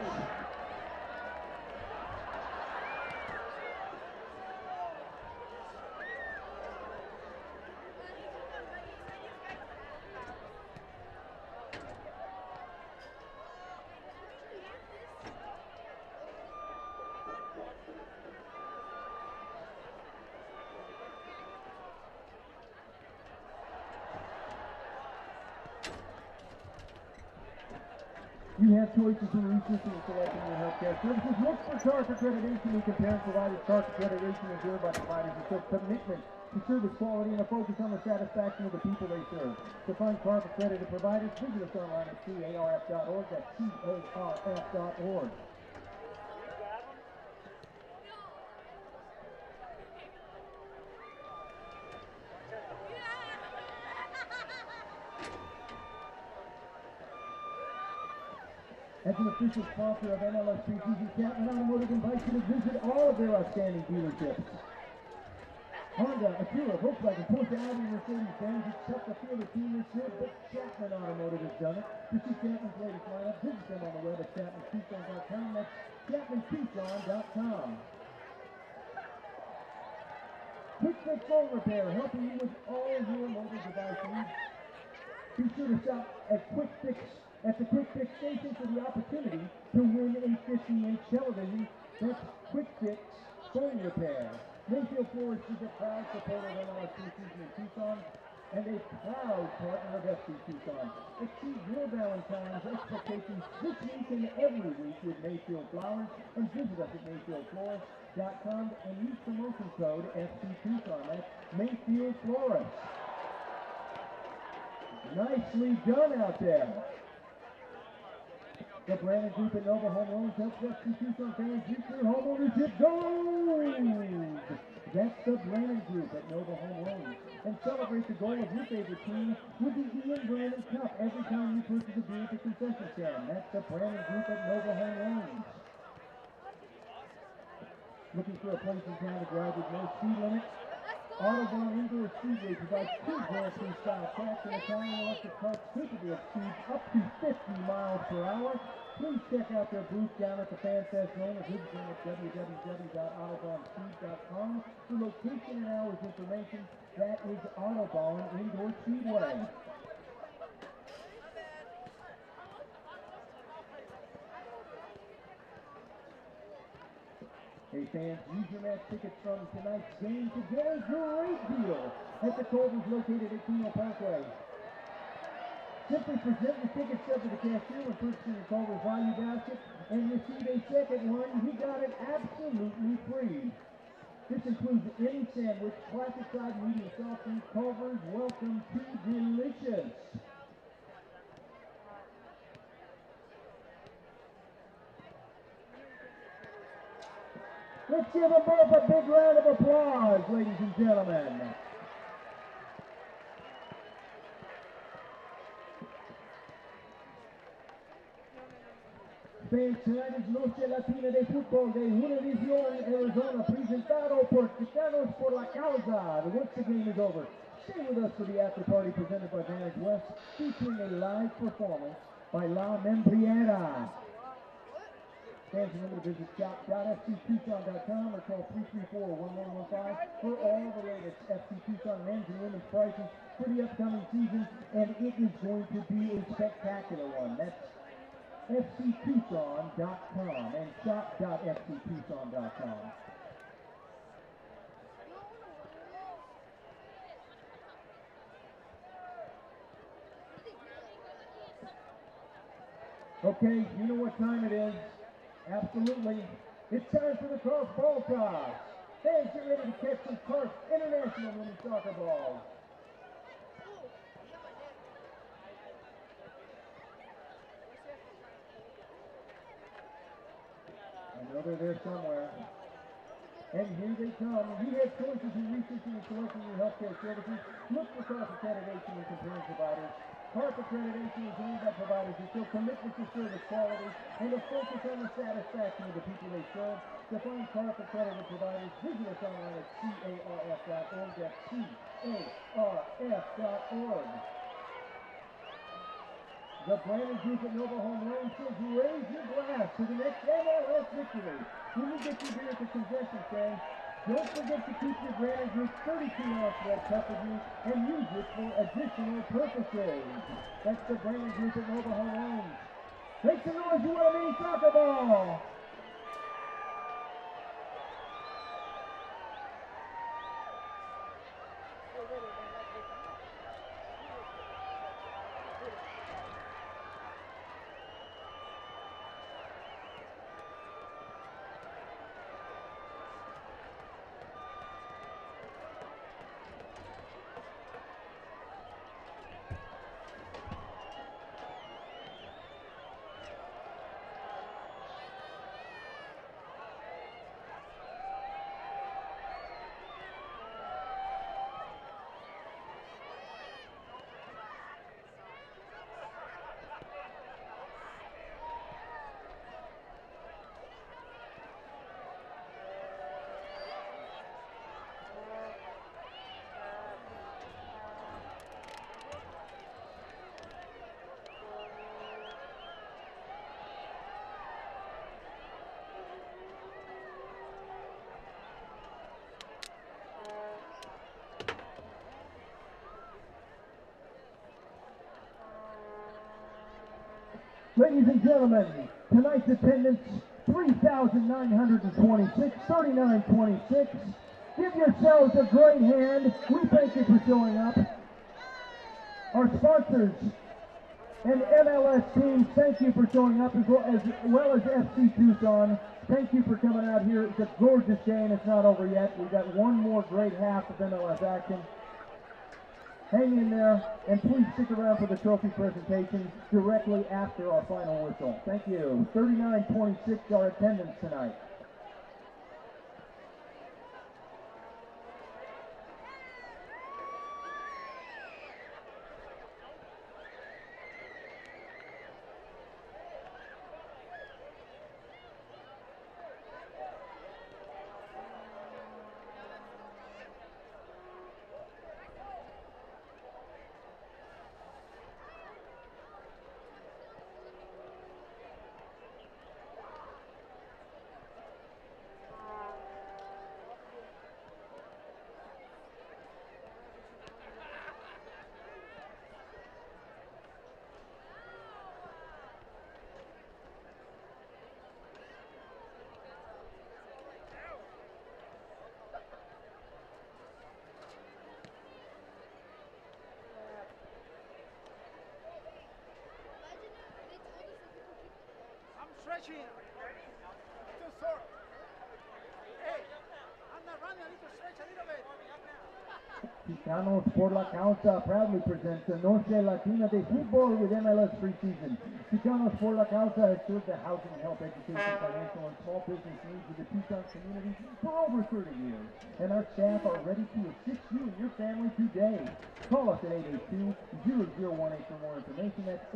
You have choices in researching and selecting your healthcare services. Look for CARP accreditation and compare providers. CARP accreditation is earned by providers who show commitment to service quality and a focus on the satisfaction of the people they serve. To find CARP accredited providers, visit us online at carf.org. That's carf.org. As an official sponsor of MLS preseason, Chapman Automotive invites you to visit all of their outstanding dealerships. Honda, Acura, Volkswagen, Porsche, Audi, Mercedes-Benz. It's tough to feel the team this year, but Chapman Automotive has done it. To see Chapman's latest lineup, visit them on the web at chapmantucson.com. That's chapmantucson.com. Quick Fix Phone Repair, helping you with all your mobile device needs. Be sure to shop at the Quick Fix station for the opportunity to win a 50-inch television. That's Quick Fix Phone Repair. Mayfield Forest is a proud supporter of MLS preseason in Tucson and a proud partner of FC Tucson. Exceed your Valentine's expectations this week and every week with Mayfield Flowers, and visit us at mayfieldflorist.com and use promotion code FC Tucson. That's Mayfield Florist. Nicely done out there. The Brandon Group at Nova Home Loans helps FC Tucson fans reach their homeownership goals. That's the Brandon Group at Nova Home Loans. And celebrate the goal of your favorite team with the Ian Brandon Cup every time you purchase a beer at the concession stand. That's the Brandon Group at Nova Home Loans. Looking for a place in town to drive with no speed limit? Autobahn Indoor Speedway provides 2 Grand Prix style tracks and Italian electric carts capable of speeds up to 50 miles per hour. Please check out their booth down at the Fan Fest Zone or visit them at www.autobahnspeed.com for location and hours information. That is Autobahn Indoor Speedway. Hey fans, use your match tickets from tonight's game to get a great deal at the Culver's located at Keno Parkway. Simply present the ticket stub to the cashier when purchasing your Culver's value basket and receive a second one. You got it absolutely free. This includes any sandwich, classic side, medium soft drink. Culver's, welcome to delicious. Let's give them both a big round of applause, ladies and gentlemen. Fans, tonight is Noche Latina de Fútbol de Univision Arizona, presentado por Chicanos por la Causa. Once the game is over, stay with us for the after party presented by Vantage West, featuring a live performance by La Membriera. Fans, remember to visit shop.fctucson.com or call 334-1115 for all the latest FC Tucson men's and women's prices for the upcoming season, and it is going to be a spectacular one. That's fctucson.com and shop.fctucson.com. Okay, you know what time it is. Absolutely. It's time for the cross ball toss. Fans, get ready to catch some Carp International Women's Soccer balls. I know they're there somewhere. And here they come. You have choices in researching and selecting your healthcare services. Look for CARP accreditation and comparing providers. CARP accreditation is earned by providers who show commitment to service quality and a focus on the satisfaction of the people they serve. To find CARP accredited providers, visit us online at carf.org. That's carf.org. The Brandon Group at Nova Home Loans says raise your glass to the next MLS victory. When you get your beer at the concession stand, don't forget to keep your Brandon Group 32-ounce red cup with you and use it for additional purposes. That's the Brandon Group at Nova Home Loans. Make some noise, you want a mini soccer ball! Ladies and gentlemen, tonight's attendance, 3,926, 3926. Give yourselves a great hand. We thank you for showing up. Our sponsors and MLS teams, thank you for showing up, as well as FC Tucson. Thank you for coming out here. It's a gorgeous game. It's not over yet. We've got one more great half of MLS action. Hang in there, and please stick around for the trophy presentation directly after our final whistle. Thank you. 3926 our attendance tonight. Stretching. Too sore. Hey, I'm not running. I need to stretch a little bit. Chicanos por la Causa proudly presents the Noche Latina de Fútbol with MLS preseason. Chicanos por la Causa has served the housing, health, education, financial, and small business needs of the Tucson community for over 30 years. And our staff are ready to assist you and your family today. Call us at 882-0018 for more information. That's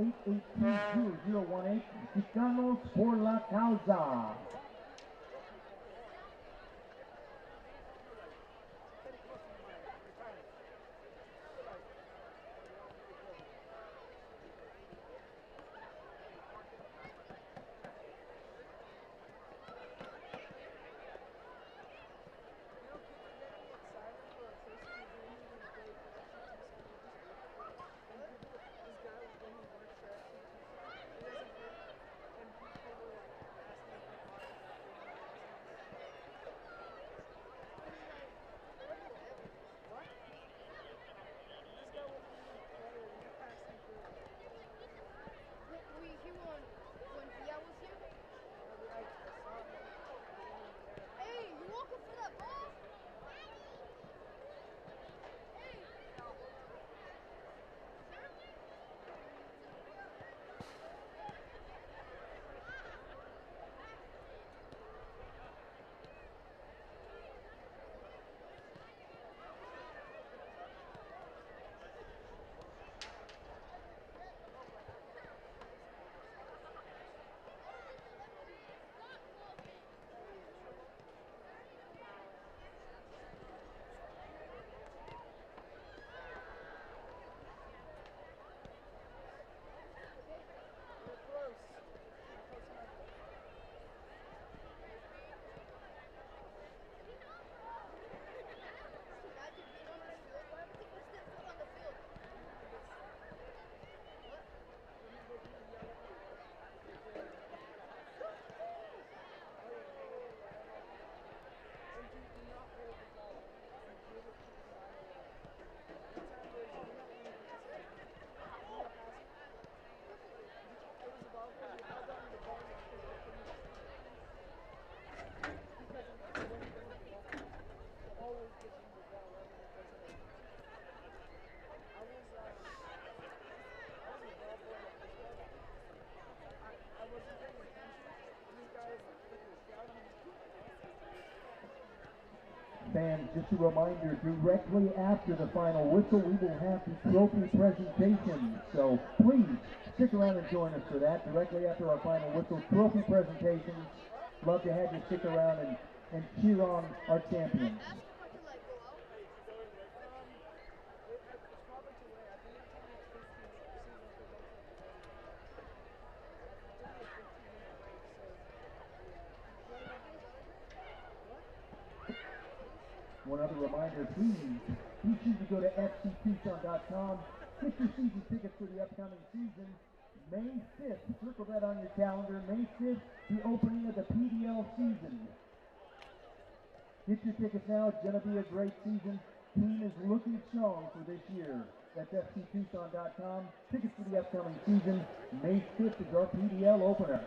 882-0018. Chicanos por la Causa. Fans, just a reminder, directly after the final whistle, we will have the trophy presentation. So please stick around and join us for that. Directly after our final whistle, trophy presentations. Love to have you stick around and cheer on our champions. One other reminder, please be sure to go to fctucson.com, get your season tickets for the upcoming season. May 5th, circle that on your calendar. May 5th, the opening of the PDL season. Get your tickets now. It's going to be a great season. Team is looking strong for this year. That's fctucson.com. Tickets for the upcoming season. May 5th is our PDL opener.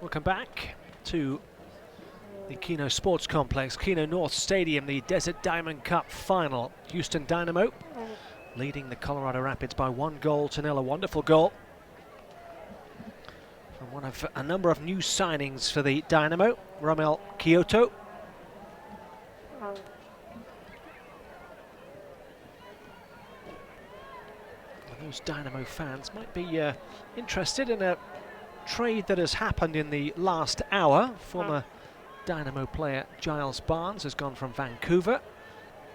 Welcome back to the Keno Sports Complex, Keno North Stadium, the Desert Diamond Cup final. Houston Dynamo leading the Colorado Rapids by 1-0. A wonderful goal from one of a number of new signings for the Dynamo, Romel Kyoto. Those Dynamo fans might be interested in a trade that has happened in the last hour. Former Dynamo player Giles Barnes has gone from Vancouver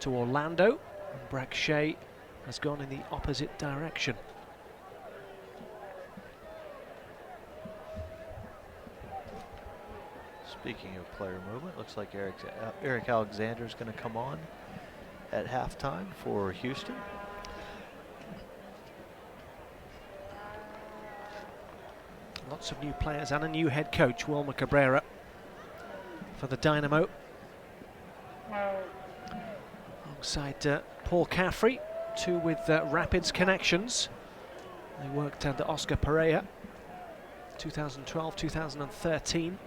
to Orlando, and Breck Shea has gone in the opposite direction. Speaking of player movement, looks like Eric Alexander is going to come on at halftime for Houston. Lots of new players and a new head coach, Wilmer Cabrera, for the Dynamo. Alongside Paul Caffrey, two with Rapids connections. They worked under Oscar Pereira, 2012, 2013.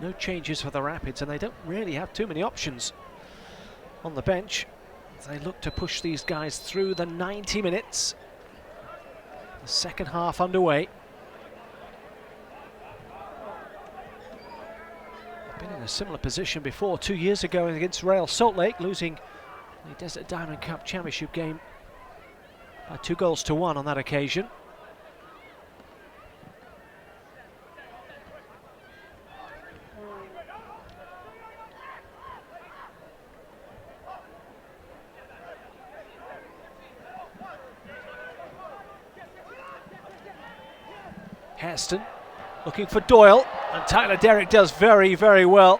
No changes for the Rapids, and they don't really have too many options on the bench. They look to push these guys through the 90 minutes. The second half underway. Been in a similar position before, 2 years ago against Real Salt Lake, losing the Desert Diamond Cup Championship game by 2-1 on that occasion. Heston looking for Doyle, and Tyler Derrick does very, very well.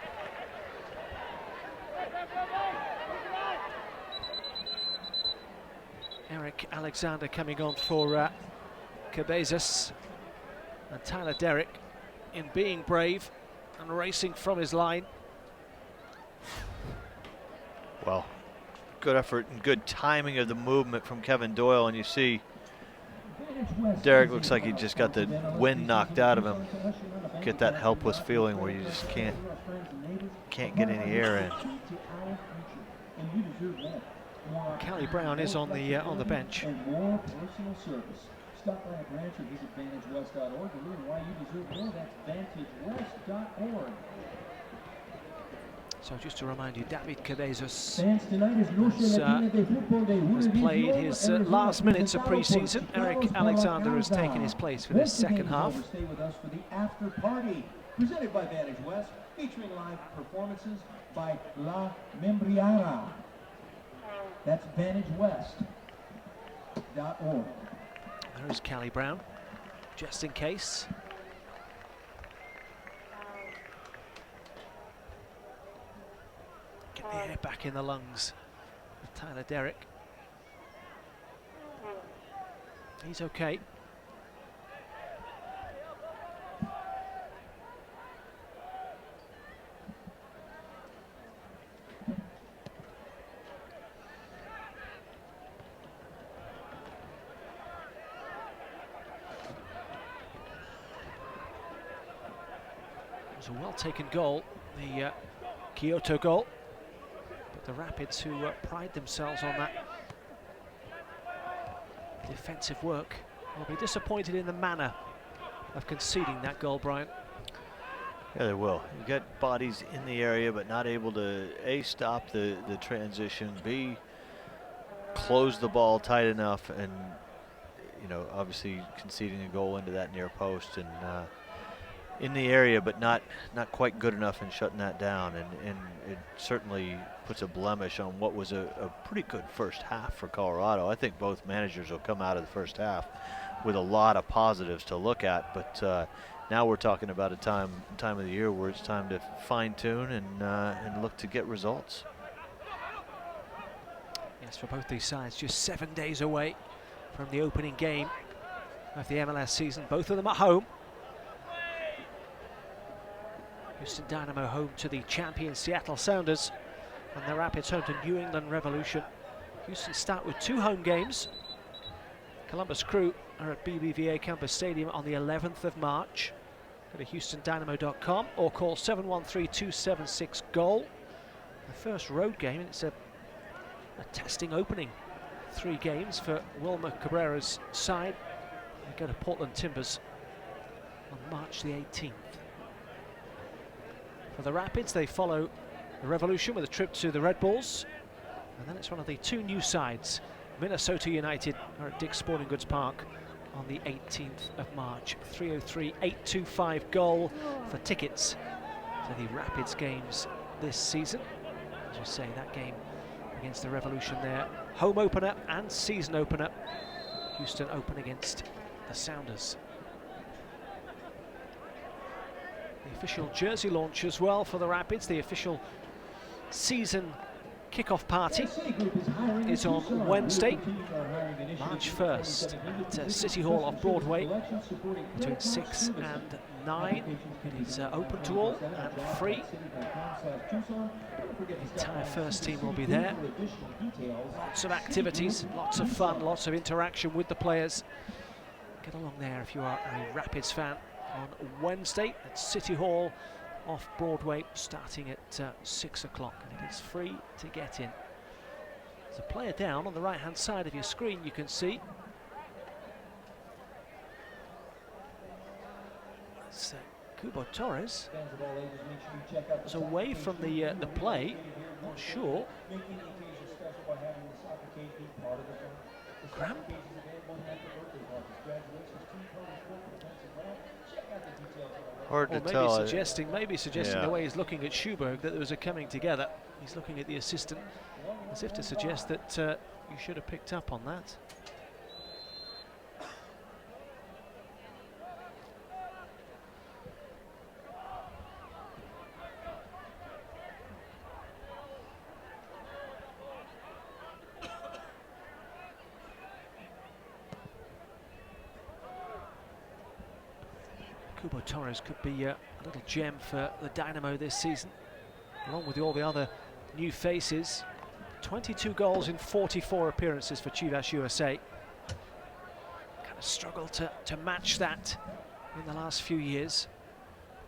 Eric Alexander coming on for Cabezas, and Tyler Derrick, in being brave and racing from his line. Well, good effort and good timing of the movement from Kevin Doyle, and you see Derrick looks like he just got the wind knocked out of him. Get that helpless feeling where you just can't get any air in. Callie Brown is on the bench. Stop by a branch or visit VantageWest.org to learn why you deserve more. That's VantageWest.org. So just to remind you, David Cabezas has played his last minutes of pre-season. Eric Alexander has taken his place for this second half. Stay with us for the after party, presented by Vantage West, featuring live performances by La Membriana. That's VantageWest.org. There is Callie Brown, just in case. Get the air back in the lungs of Tyler Derrick. He's okay. It was a well-taken goal, the Kyoto goal. But the Rapids, who pride themselves on that defensive work, will be disappointed in the manner of conceding that goal, Brian. Yeah, they will. You got bodies in the area, but not able to A, stop the transition, B, close the ball tight enough, and obviously conceding a goal into that near post, and in the area, but not quite good enough in shutting that down, and it certainly puts a blemish on what was a pretty good first half for Colorado. I think both managers will come out of the first half with a lot of positives to look at, but now we're talking about a time of the year where it's time to fine-tune and look to get results. Yes, for both these sides, just 7 days away from the opening game of the MLS season, both of them at home. Houston Dynamo home to the champion Seattle Sounders, and the Rapids home to New England Revolution. Houston start with 2 home games. Columbus Crew are at BBVA Campus Stadium on the 11th of March. Go to HoustonDynamo.com or call 713-276-GOAL. The first road game, and it's a testing opening. 3 games for Wilmer Cabrera's side. They go to Portland Timbers on March the 18th. For the Rapids, they follow the Revolution with a trip to the Red Bulls, and then it's one of the 2 new sides. Minnesota United are at Dick's Sporting Goods Park on the 18th of March. 303-825-GOAL for tickets to the Rapids games this season. As you say, that game against the Revolution there, home opener and season opener. Houston open against the Sounders. The official jersey launch as well for the Rapids. The official season kickoff party is on Wednesday, March 1st at City Hall on Broadway between 6 and 9. It is open to all and free. The entire first team will be there. Lots of activities, lots of fun, lots of interaction with the players. Get along there if you are a Rapids fan on Wednesday at City Hall off Broadway, starting at 6 o'clock, and it is free to get in. There's a player down on the right hand side of your screen, you can see. It's Kubo Torres. It's away from the play, not sure. Cramp? Hard to tell. Maybe suggesting the way he's looking at Schuberg that there was a coming together. He's looking at the assistant as if to suggest that you should have picked up on that. Kubo Torres could be a little gem for the Dynamo this season, along with all the other new faces. 22 goals in 44 appearances for Chivas USA. Kind of struggled to match that in the last few years.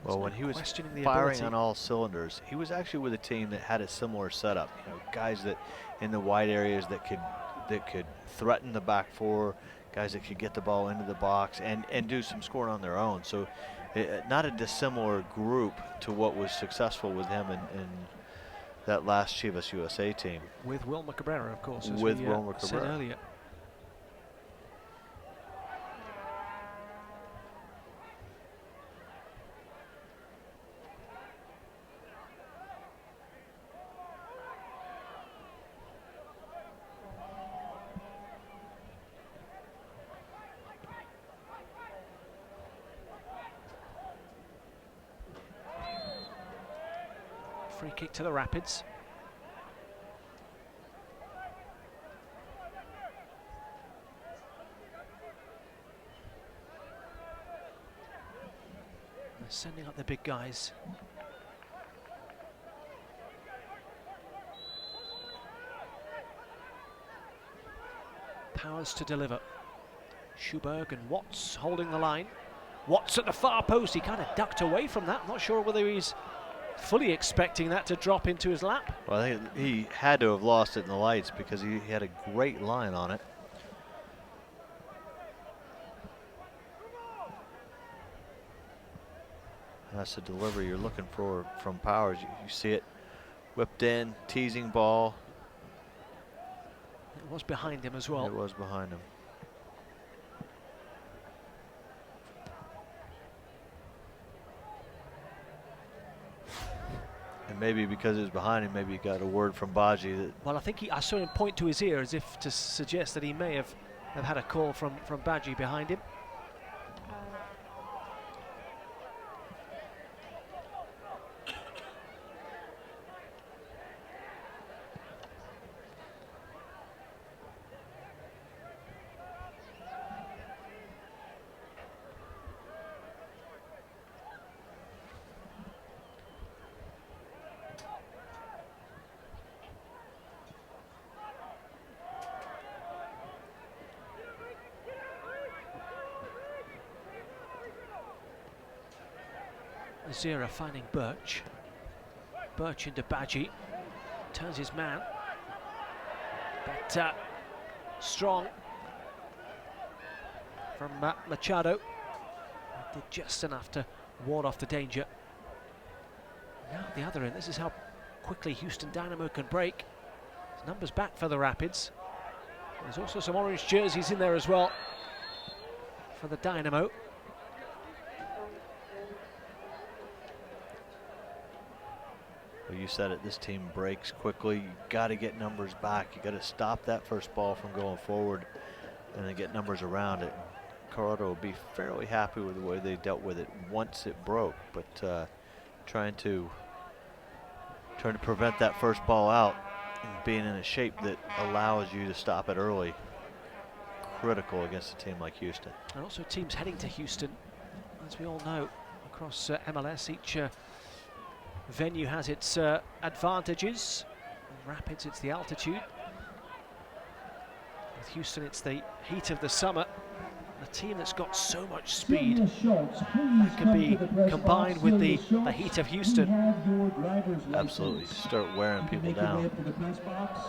Well, when he was firing on all cylinders, he was actually with a team that had a similar setup. You know, guys that in the wide areas that could threaten the back four, guys that could get the ball into the box and do some scoring on their own. So, not a dissimilar group to what was successful with him in that last Chivas USA team. With Wilmer Cabrera, of course, as with we Wilmer said Cabrera earlier. Free kick to the Rapids. They're sending up the big guys. Powers to deliver. Schuberg and Watts holding the line. Watts at the far post. He kind of ducked away from that. Not sure whether he's fully expecting that to drop into his lap. Well, I think he had to have lost it in the lights because he had a great line on it. That's the delivery you're looking for from Powers. You see it whipped in, teasing ball. It was behind him as well. It was behind him. And maybe because it was behind him, maybe he got a word from Baji that. Well, I think I saw him point to his ear as if to suggest that he may have had a call from Baji behind him. Zira finding Birch. Birch into Badgie. Turns his man. But strong from Machado. Did just enough to ward off the danger. Now at the other end, this is how quickly Houston Dynamo can break. His numbers back for the Rapids. There's also some orange jerseys in there as well for the Dynamo. Well, you said it, this team breaks quickly. You got to get numbers back. You got to stop that first ball from going forward and then get numbers around it. Colorado will be fairly happy with the way they dealt with it once it broke, but trying to prevent that first ball out and being in a shape that allows you to stop it early. Critical against a team like Houston. And also teams heading to Houston, as we all know, across MLS, each venue has its advantages. Rapids, it's the altitude. With Houston, it's the heat of the summer. A team that's got so much speed that can be combined with the heat of Houston. Absolutely, start wearing people down. To the press box.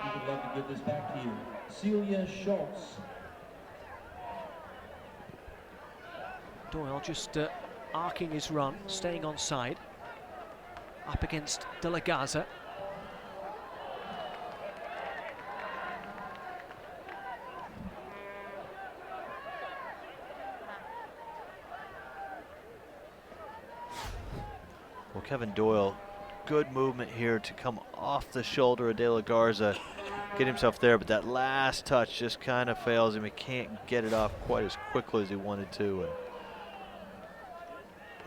We would love to give this back to you. Celia Schultz. Doyle just arcing his run, staying on side. Up against De La Garza. Well, Kevin Doyle, good movement here to come off the shoulder of De La Garza, get himself there, but that last touch just kind of fails him. He can't get it off quite as quickly as he wanted to, and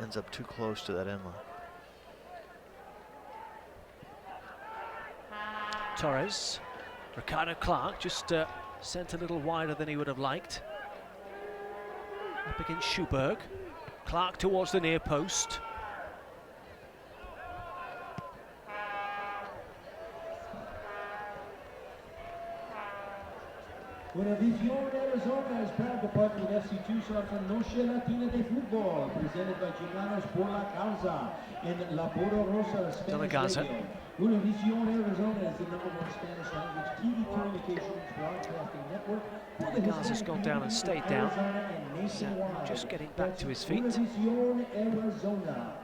ends up too close to that end line. Torres, Ricardo Clark just sent a little wider than he would have liked. Up against Schuberg. Clark towards the near post. Univision Arizona is proud to partner with FC Tucson for Noche Latina de Fútbol, presented by Chicanos por la Causa and La Poderosa Spanish Gaza. Radio. Univision Arizona is the #1 Spanish language TV communications broadcasting network. Gaza's gone down and stayed down. Just getting back to his feet. Univision Arizona.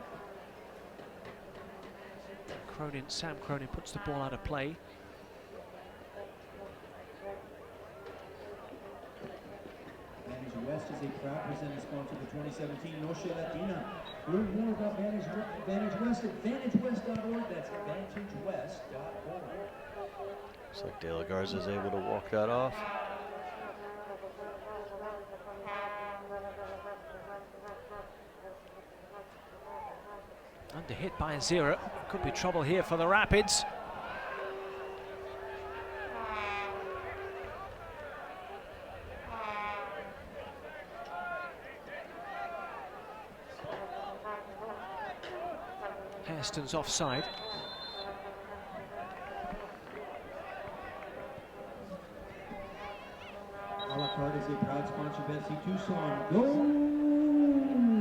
Sam Cronin puts the ball out of play. West is a proud presenting sponsor of the 2017 Noche Latina. Learn more about Vantage West at VantageWest.org. That's VantageWest.org. Looks like De La Garza is able to walk that off. Under hit by Azira. Could be trouble here for the Rapids. Hairston's offside. A La Carte is a proud sponsor of FC Tucson. Go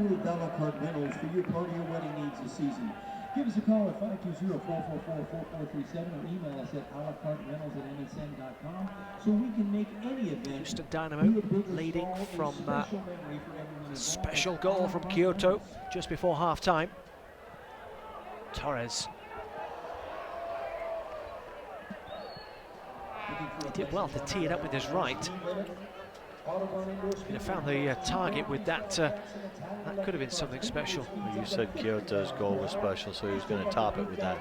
with A La Carte Rentals for your party or wedding needs this season. Give us a call at 520-444-4437 or email us at alacarterentals@msn.com so we can make any event. Houston Dynamo leading from a special goal from Kyoto just before half-time. Torres. He did well to tee it up with his right. He'd have found the target with that. That could have been something special. Well, you said Kyoto's goal was special, so he was going to top it with that.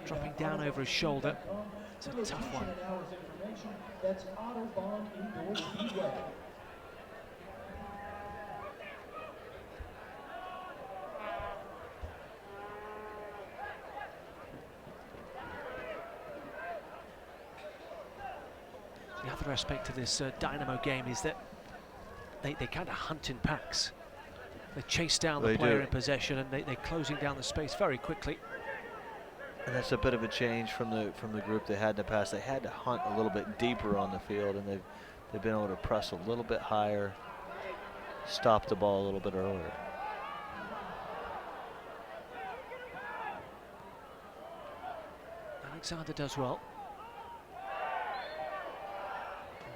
Dropping down over his shoulder. It's a tough one. The other aspect of this Dynamo game is that they kind of hunt in packs. They chase down the player in possession, and they're closing down the space very quickly. And that's a bit of a change from the group they had in the past. They had to hunt a little bit deeper on the field, and they've been able to press a little bit higher, stop the ball a little bit earlier. Alexander does well.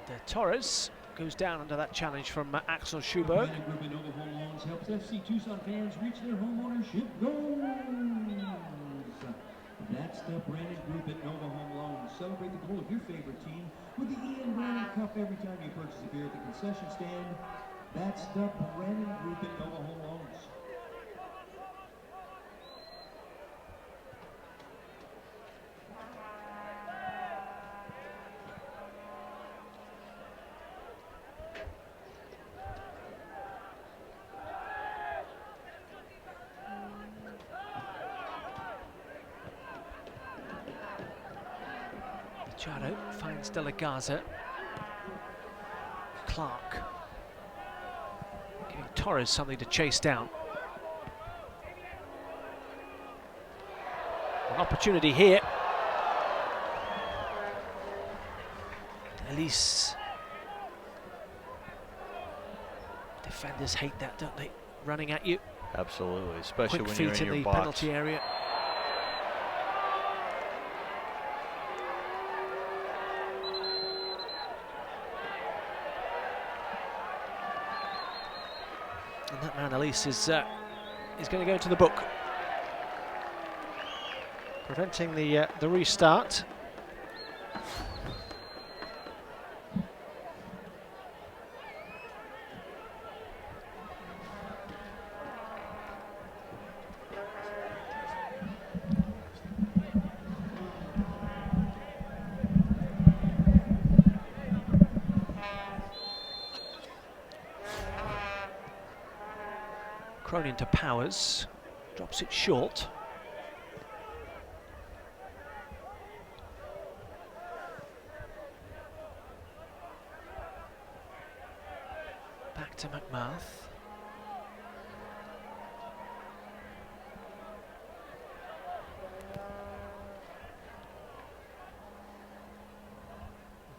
And Torres goes down under that challenge from Axel Schuberg. Helps FC Tucson fans reach their home ownership goals. That's the Brandon Group at Nova Home Loans. Celebrate the goal of your favorite team with the Ian Brandon Cup every time you purchase a beer at the concession stand. That's the Brandon Group at Nova Home Loans. Machado finds De La Garza. Clark giving Torres something to chase down. An opportunity here. Elise. Defenders hate that, don't they? Running at you. Absolutely, especially Quick when feet you're in in your the box. penalty area. And that man, Elise, is going to go to the book, preventing the restart. Cronin to Powers, drops it short. Back to McMath.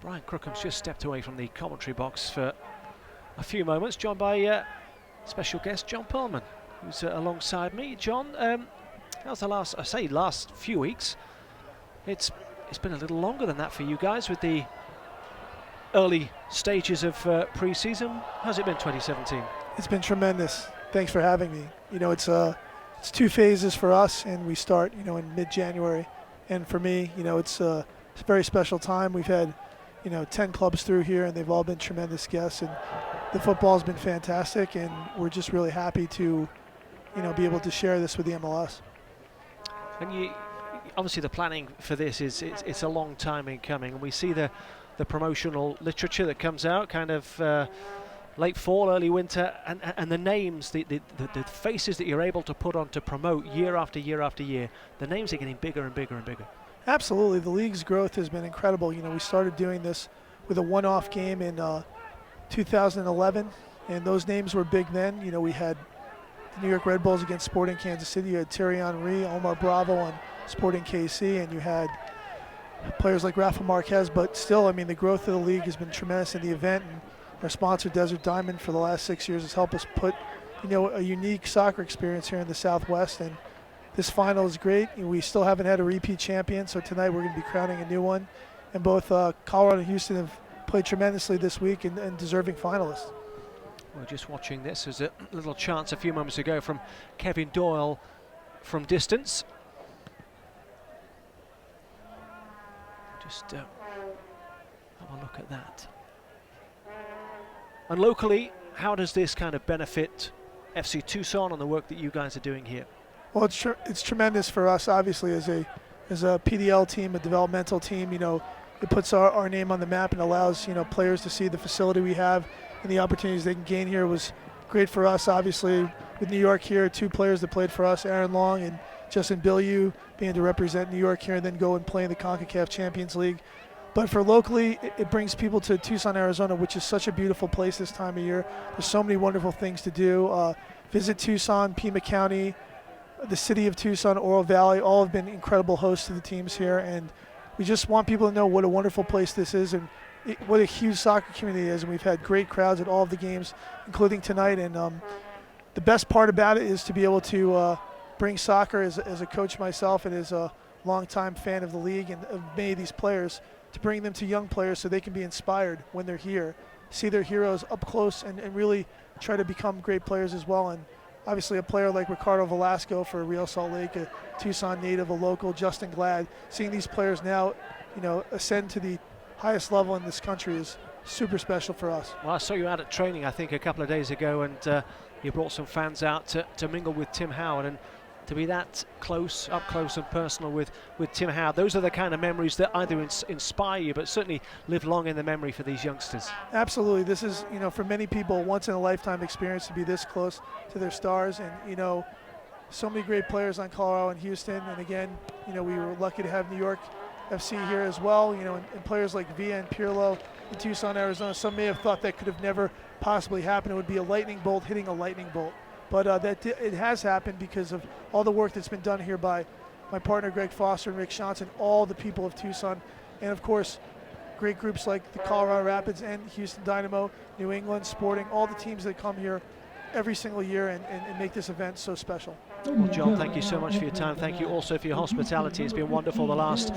Brian Crookham's just stepped away from the commentary box for a few moments, joined by special guest John Perlman, who's alongside me. John, how's the last few weeks? It's been a little longer than that for you guys with the early stages of pre-season. How's it been 2017? It's been tremendous. Thanks for having me. You know, it's 2 phases for us, and we start, you know, in mid-January. And for me, you know, it's a very special time. We've had, you know, 10 clubs through here, and they've all been tremendous guests. And the football's been fantastic, and we're just really happy to, you know, be able to share this with the MLS. And obviously the planning for this it's a long time in coming, and we see the promotional literature that comes out kind of late fall, early winter, and the names, the faces that you're able to put on to promote year after year after year, the names are getting bigger and bigger and bigger. Absolutely. The league's growth has been incredible. You know, we started doing this with a one-off game in 2011, and those names were big then. You know, we had the New York Red Bulls against Sporting Kansas City. You had Thierry Henry, Omar Bravo on Sporting KC, and you had players like Rafa Marquez. But still, I mean, the growth of the league has been tremendous in the event, and our sponsor, Desert Diamond, for the last 6 years has helped us put, you know, a unique soccer experience here in the Southwest. And this final is great. We still haven't had a repeat champion, so tonight we're going to be crowning a new one. And both Colorado and Houston have played tremendously this week and deserving finalists. We're just watching this. There's a little chance a few moments ago from Kevin Doyle from distance. Just have a look at that. And locally, how does this kind of benefit FC Tucson and the work that you guys are doing here? Well, it's tremendous for us, obviously, as a PDL team, a developmental team. You know, it puts our name on the map and allows, you know, players to see the facility we have and the opportunities they can gain here. Was great for us, obviously, with New York here. 2 players that played for us, Aaron Long and Justin Bilyeu, being to represent New York here and then go and play in the CONCACAF Champions League. But for locally, it brings people to Tucson, Arizona, which is such a beautiful place this time of year. There's so many wonderful things to do. Visit Tucson, Pima County, the city of Tucson, Oro Valley, all have been incredible hosts to the teams here. And we just want people to know what a wonderful place this is and what a huge soccer community it is. And we've had great crowds at all of the games, including tonight. And the best part about it is to be able to bring soccer as a coach myself and as a longtime fan of the league and of many of these players, to bring them to young players so they can be inspired when they're here, see their heroes up close and really try to become great players as well. And obviously a player like Ricardo Velasco for Real Salt Lake, a Tucson native, a local, Justin Glad, seeing these players now, you know, ascend to the highest level in this country is super special for us. Well, I saw you out at training, I think, a couple of days ago, and you brought some fans out to mingle with Tim Howard, and to be that close, up close and personal with Tim Howard, those are the kind of memories that either inspire you, but certainly live long in the memory for these youngsters. Absolutely. This is, you know, for many people, a once-in-a-lifetime experience to be this close to their stars. And, you know, so many great players on Colorado and Houston. And, again, you know, we were lucky to have New York FC here as well, you know, and players like Villa and Pirlo in Tucson, Arizona. Some may have thought that could have never possibly happened. It would be a lightning bolt hitting a lightning bolt. But it has happened because of all the work that's been done here by my partner Greg Foster and Rick Johnson, all the people of Tucson, and of course great groups like the Colorado Rapids and Houston Dynamo, New England Sporting, all the teams that come here every single year and make this event so special. Well, John, thank you so much for your time. Thank you also for your hospitality. It's been wonderful the last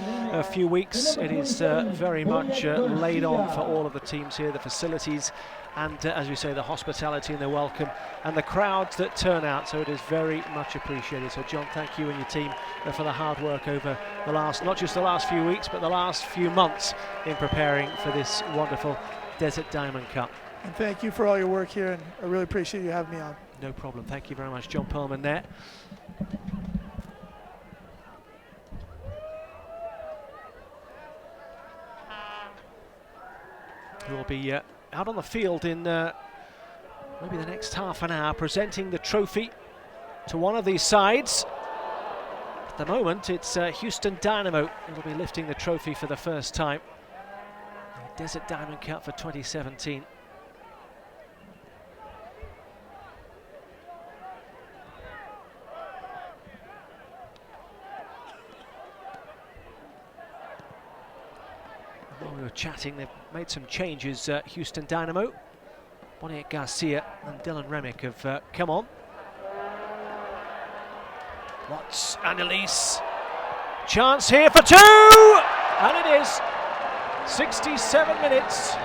few weeks. It is very much laid on for all of the teams here, the facilities, and as we say, the hospitality and the welcome and the crowds that turn out. So it is very much appreciated. So John, thank you and your team for the hard work over the last, not just the last few weeks, but the last few months in preparing for this wonderful Desert Diamond Cup. And thank you for all your work here, and I really appreciate you having me on. No problem. Thank you very much, John Perlman there. Who will be out on the field in maybe the next half an hour, presenting the trophy to one of these sides. At the moment, it's Houston Dynamo who will be lifting the trophy for the first time. The Desert Diamond Cup for 2017. we were chatting, they've made some changes, Houston Dynamo. Boniek Garcia and Dylan Remick have come on. Watts and Elise. Chance here for 2! And it is 67 minutes.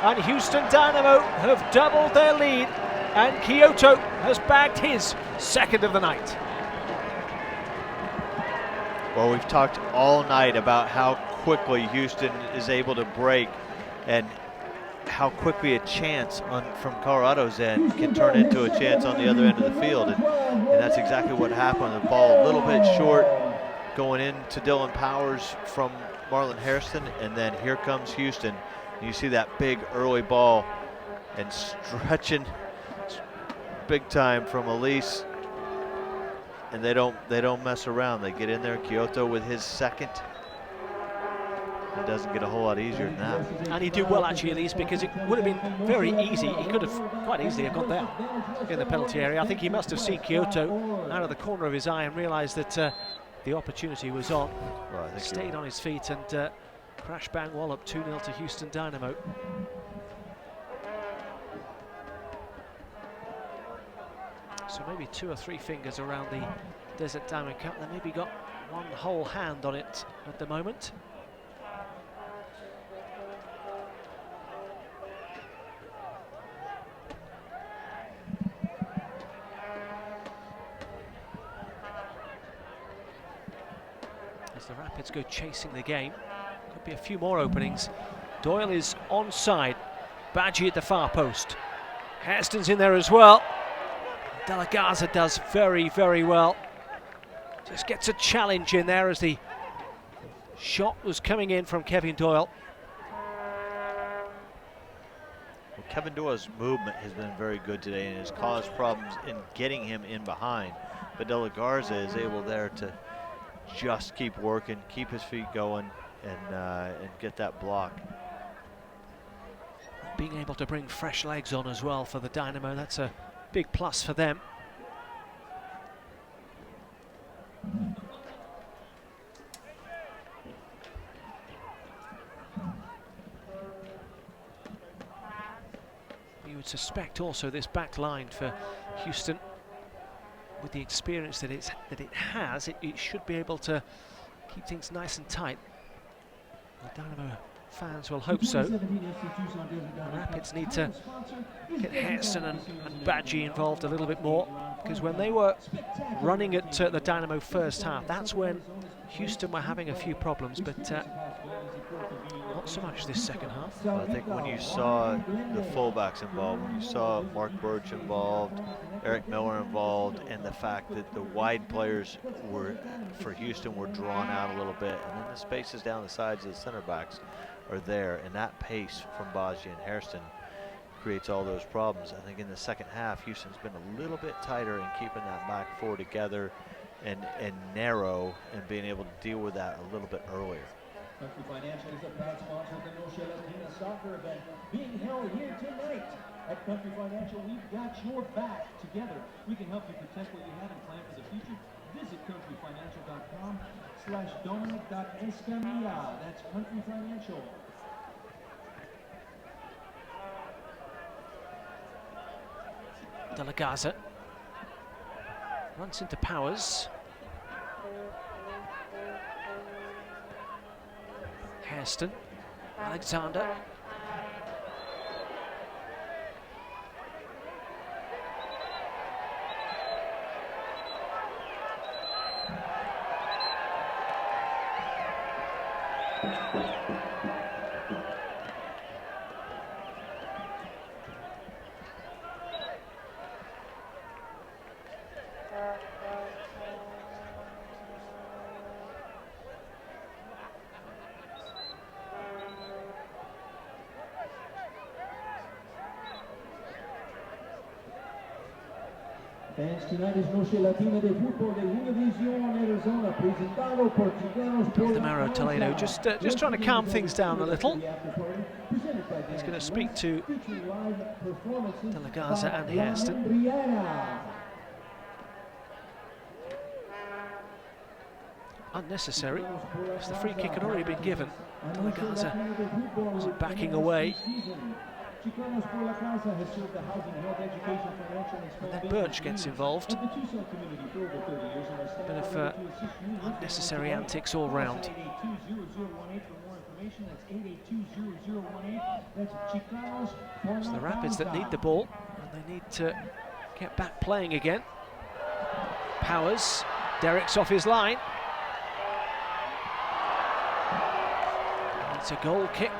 And Houston Dynamo have doubled their lead. And Kyoto has bagged his second of the night. Well, we've talked all night about how quickly Houston is able to break and how quickly a chance from Colorado's end can turn into a chance on the other end of the field. And that's exactly what happened. The ball a little bit short going into Dylan Powers from Marlon Hairston, and then here comes Houston. You see that big early ball and stretching big time from Elise. And they don't mess around. They get in there. Kyoto with his second. It doesn't get a whole lot easier than that. And he did well actually, Elise, because it would have been very easy. He could have quite easily have got there in the penalty area. I think he must have seen Kyoto out of the corner of his eye and realised that the opportunity was on. Well, I think stayed on his feet and crash bang wallop 2-0 to Houston Dynamo. So maybe 2 or 3 fingers around the Desert Diamond Cup. They maybe got one whole hand on it at the moment. As the Rapids go chasing the game, could be a few more openings. Doyle is onside. Badgie at the far post. Hairston's in there as well. De La Garza does very, very well. Just gets a challenge in there as the shot was coming in from Kevin Doyle. Well, Kevin Doyle's movement has been very good today and has caused problems in getting him in behind. But De La Garza is able there to just keep working, keep his feet going, and get that block. Being able to bring fresh legs on as well for the Dynamo, that's a big plus for them. You would suspect also this back line for Houston, with the experience that it has, it should be able to keep things nice and tight. The Dynamo fans will hope so. The Rapids need to get Hairston and Badgie involved a little bit more, because when they were running at the Dynamo first half, that's when Houston were having a few problems, but not so much this second half. Well, I think when you saw the fullbacks involved, when you saw Mark Birch involved, Eric Miller involved, and the fact that the wide players for Houston were drawn out a little bit, and then the spaces down the sides of the center backs are there, and that pace from Badgie and Hairston creates all those problems. I think in the second half, Houston's been a little bit tighter in keeping that back four together and narrow, and being able to deal with that a little bit earlier. Country Financial is a proud sponsor of the Noche Latina soccer event being held here tonight. At Country Financial, we've got your back. Together, we can help you protect what you have and plan for the future. Visit countryfinancial.com/Dominic.Escamilla. That's Country Financial. De La Garza runs into Powers. Hairston, Alexander. Fans, tonight is Noche Latina de Fútbol de Univision Arizona, presentado por Chicanos. Demaro Toledo just trying to calm things down a little. He's going to speak to De La Garza and Hairston. unnecessary, because the free kick had already been given. Delagaza wasn't backing away. And then Birch gets involved. Bit of unnecessary antics all round. It's the Rapids that need the ball, and they need to get back playing again. Powers, Derek's off his line. It's a goal kick.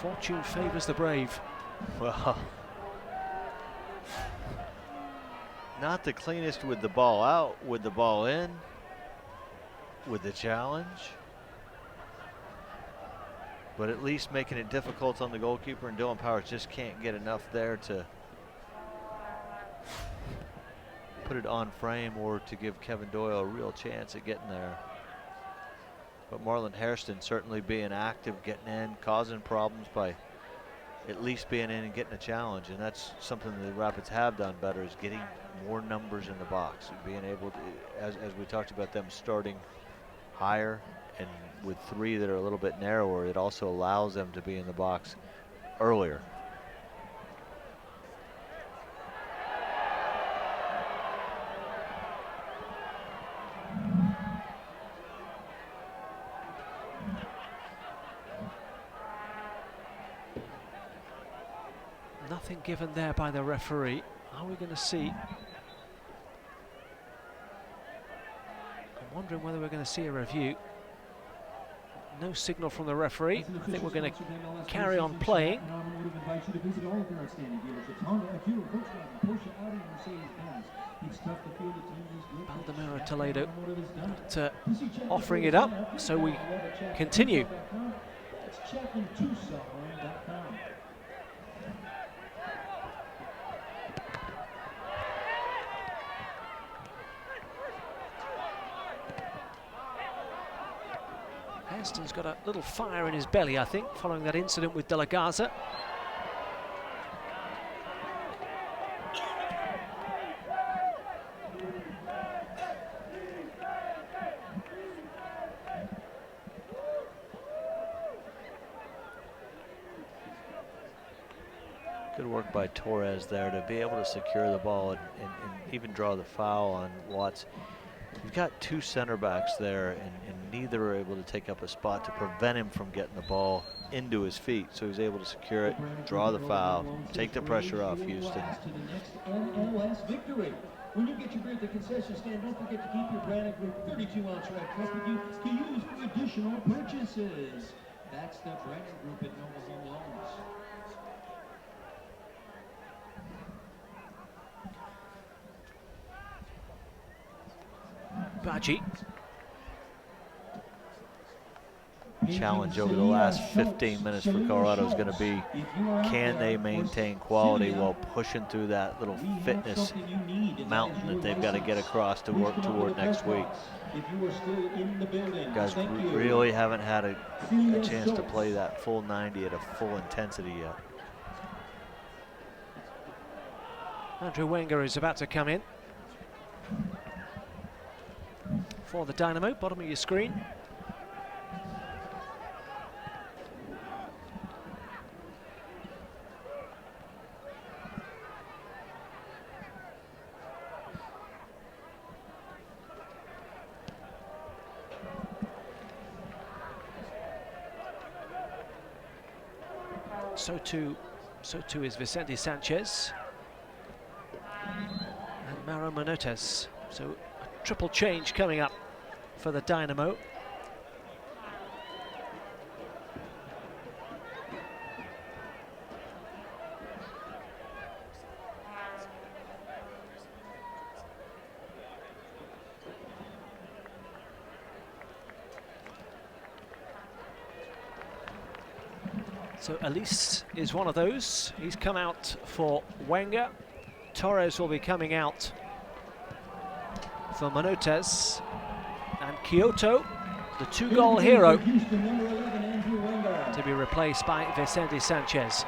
Fortune favours the brave. Well, not the cleanest with the ball out, with the ball in, with the challenge, but at least making it difficult on the goalkeeper, and Dylan Powers just can't get enough there to put it on frame or to give Kevin Doyle a real chance at getting there. But Marlon Hairston certainly being active, getting in, causing problems by at least being in and getting a challenge. And that's something the Rapids have done better, is getting more numbers in the box. And being able to, as we talked about them starting higher and with three that are a little bit narrower, it also allows them to be in the box earlier. Nothing given there by the referee. Are we going to see? I'm wondering whether we're going to see a review. No signal from the referee. I think we're going to carry on playing. Baldomero Toledo not offering it up, so we continue. Hairston's got a little fire in his belly, I think, following that incident with Delagaza. Good work by Torres there to be able to secure the ball and even draw the foul on Watts. You've got two center backs there, and neither are able to take up a spot to prevent him from getting the ball into his feet. So he's able to secure it, draw the foul, take the pressure off Houston. When you get your beer at the concession stand, don't forget to keep your Brannick Group 32-ounce rack cup with you to use for additional purchases. That's the Brannick Group at Noble Home Loans. Badgie. Challenge over the last 15 minutes for Colorado is going to be, can they maintain quality while pushing through that little fitness mountain that they've got to get across to work toward next week. Guys really haven't had a chance to play that full 90 at a full intensity yet. Andrew Wenger is about to come in for the Dynamo, bottom of your screen. So too is Vicente Sanchez and Mauro Manotes. So a triple change coming up for the Dynamo. So Elise is one of those. He's come out for Wenger. Torres will be coming out for Manotes. And Kyoto, the two-goal hero, to be replaced by Vicente Sanchez.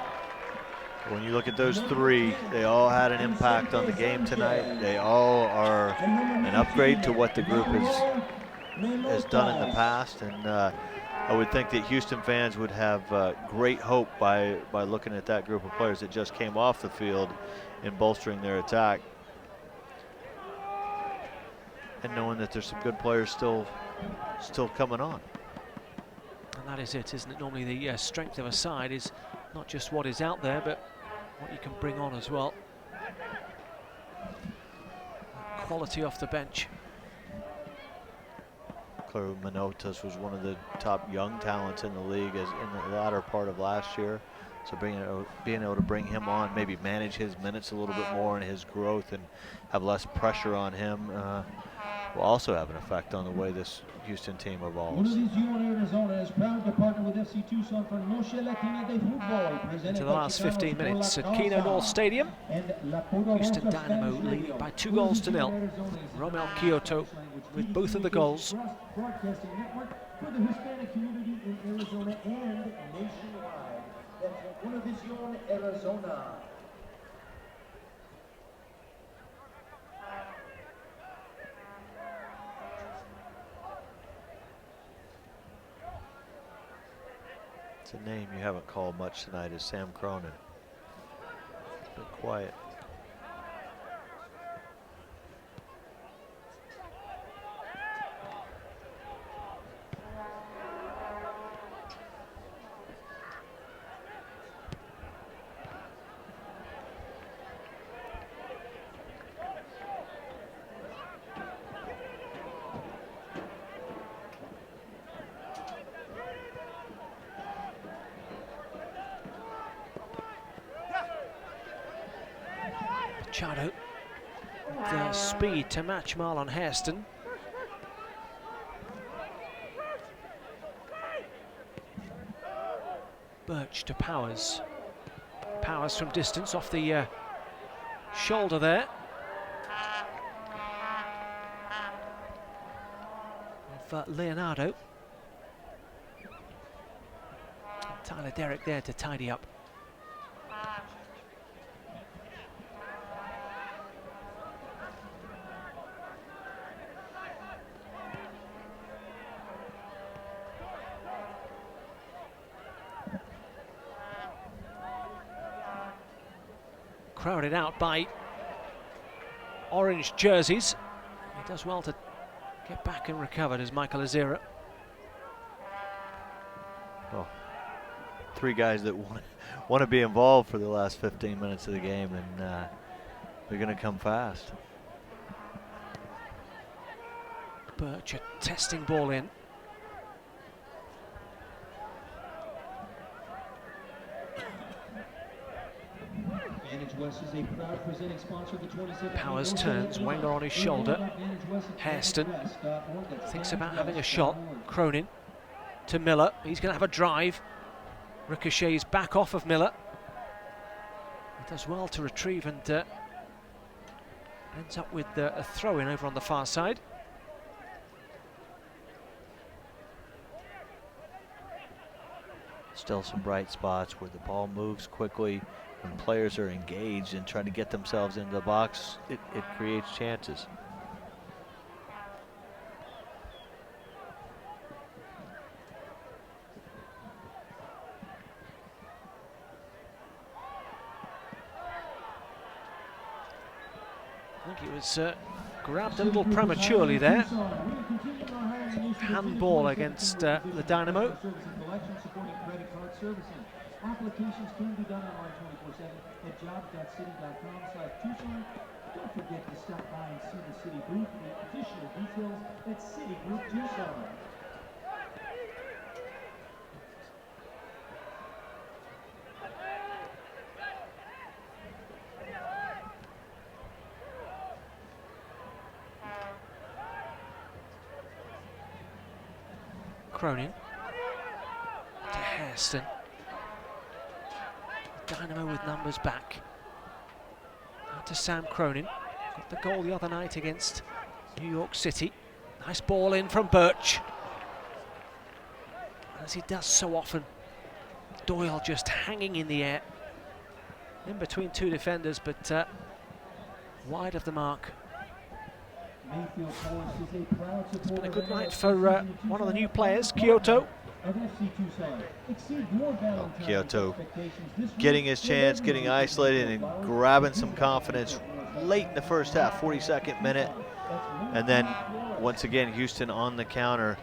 When you look at those three, they all had an impact on the game tonight. They all are an upgrade to what the group has done in the past, and I would think that Houston fans would have great hope by looking at that group of players that just came off the field and bolstering their attack, and knowing that there's some good players still coming on. And that is it, isn't it? Normally the strength of a side is not just what is out there, but what you can bring on as well. Quality off the bench. Claro Manotas was one of the top young talents in the league in the latter part of last year. So being able to bring him on, maybe manage his minutes a little bit more and his growth and have less pressure on him will also have an effect on the way this Houston team evolves. Into the last 15 minutes at Keno North Stadium. Houston Dynamo leading by 2-0. Romel Kyoto with both of the goals. Broadcasting network for the Hispanic community in Arizona and nationwide. That's Univision Arizona. It's a name you haven't called much tonight is Sam Cronin. Been quiet. Machado, the speed to match Marlon Hairston. Birch to Powers. Powers from distance off the shoulder there. Of Leonardo. Tyler Derrick there to tidy up. Crowded out by orange jerseys. He does well to get back and recover, does Michael Azira. Well, three guys that want to be involved for the last 15 minutes of the game, and they're going to come fast. Birch, a testing ball in. Powers turns, Wenger on his shoulder. Hairston thinks about having a shot. Cronin to Miller. He's going to have a drive. Ricochets back off of Miller. He does well to retrieve and ends up with a throw-in over on the far side. Still some bright spots where the ball moves quickly. When players are engaged and trying to get themselves into the box, it creates chances. I think it was grabbed a little prematurely there. Handball against the Dynamo. Applications can be done online 24/7 at jobs.city.com/Tucson. Don't forget to stop by and see the City booth for additional details at City Group Tucson. Cronin to Hairston. Dynamo with numbers back. Out to Sam Cronin. Got the goal the other night against New York City. Nice ball in from Birch. As he does so often, Doyle just hanging in the air. in between two defenders, but wide of the mark. It's been a good night for one of the new players, Kyoto. Well, Kyoto getting his chance, getting isolated and grabbing some confidence late in the first half, 42nd minute. And then once again, Houston on the counter,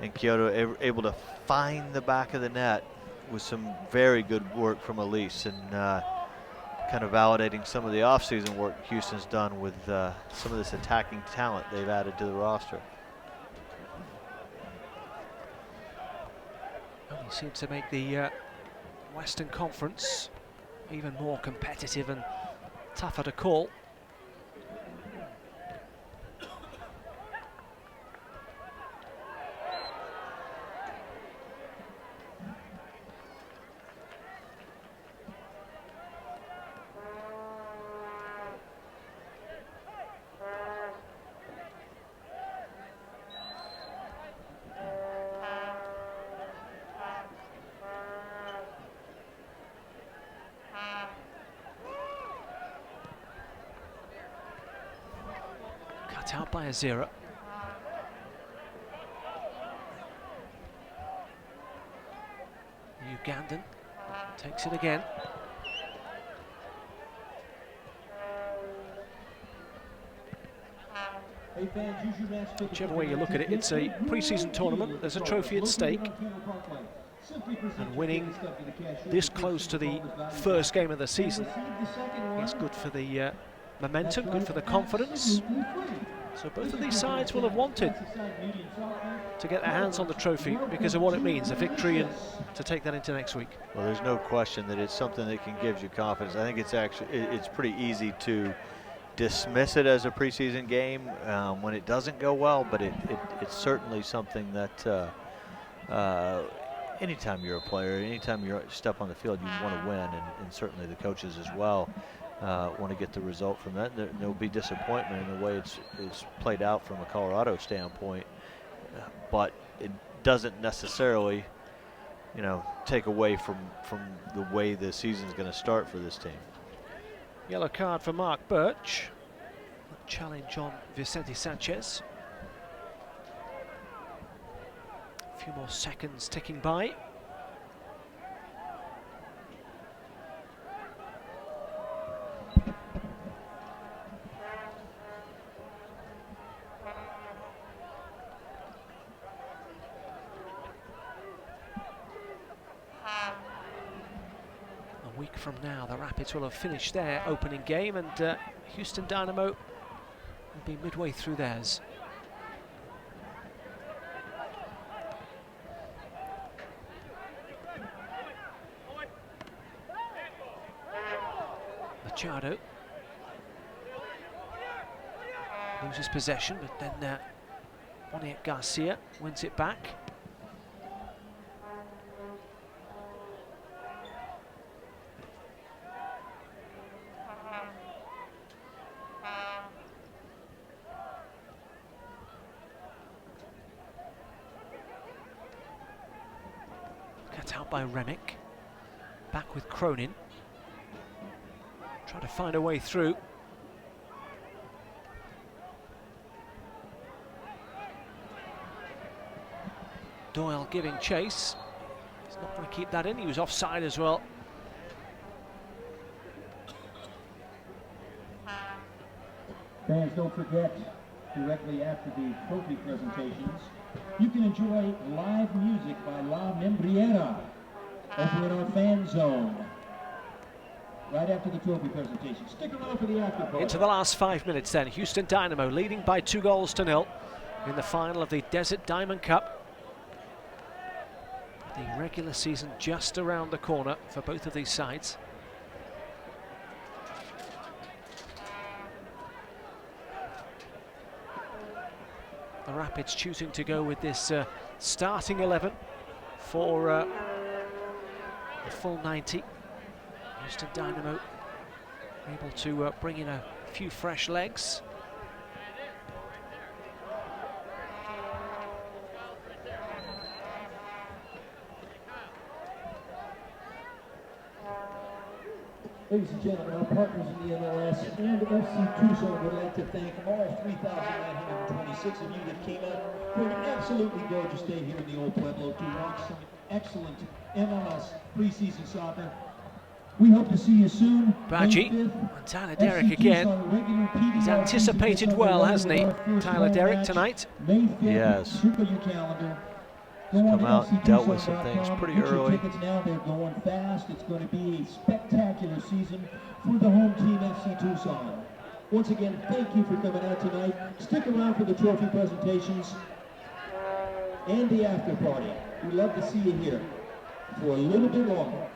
and Kyoto able to find the back of the net with some very good work from Elise, and kind of validating some of the offseason work Houston's done with some of this attacking talent they've added to the roster. Well, he seems to make the Western Conference even more competitive and tougher to call. Out by a 0. Ugandan takes it again. Whichever way you look at it, it's a pre-season tournament. There's a trophy at stake. And winning this close to the first game of the season is good for the momentum, good for the confidence. So both of these sides will have wanted to get their hands on the trophy because of what it means, a victory, and to take that into next week. Well, there's no question that it's something that can give you confidence. I think it's pretty easy to dismiss it as a preseason game when it doesn't go well, but it's certainly something that anytime you're a player, anytime you step on the field, you want to win, and certainly the coaches as well want to get the result from that. There'll be disappointment in the way it's played out from a Colorado standpoint, but it doesn't necessarily, take away from the way the season's going to start for this team. Yellow card for Mark Birch. Challenge on Vicente Sanchez. A few more seconds ticking by. A week from now, the Rapids will have finished their opening game, and Houston Dynamo will be midway through theirs. Machado loses possession, but then Boniek Garcia wins it back. Cut out by Remick. Back with Cronin. Try to find a way through. Doyle giving chase. He's not going to keep that in. He was offside as well. Fans, don't forget, directly after the trophy presentations, you can enjoy live music by La Membriera over in our fan zone. Right after the trophy presentation. Stick around for the after party. Into the last 5 minutes then. Houston Dynamo leading by 2-0 in the final of the Desert Diamond Cup. The regular season just around the corner for both of these sides. The Rapids choosing to go with this starting 11 for the full 90. Houston Dynamo able to bring in a few fresh legs. Ladies and gentlemen, our partners in the MLS and FC Tucson would like to thank all 3,926 of you that came out for an absolutely gorgeous day here in the Old Pueblo to watch some excellent MLS preseason soccer. We hope to see you soon. Badgie and Tyler Derrick again. He's anticipated well, hasn't he, Tyler Derrick, tonight? Yes. He's come out and dealt with some things pretty early. Tickets now, they're going fast. It's going to be a spectacular season for the home team, FC Tucson. Once again, thank you for coming out tonight. Stick around for the trophy presentations and the after party. We'd love to see you here for a little bit longer.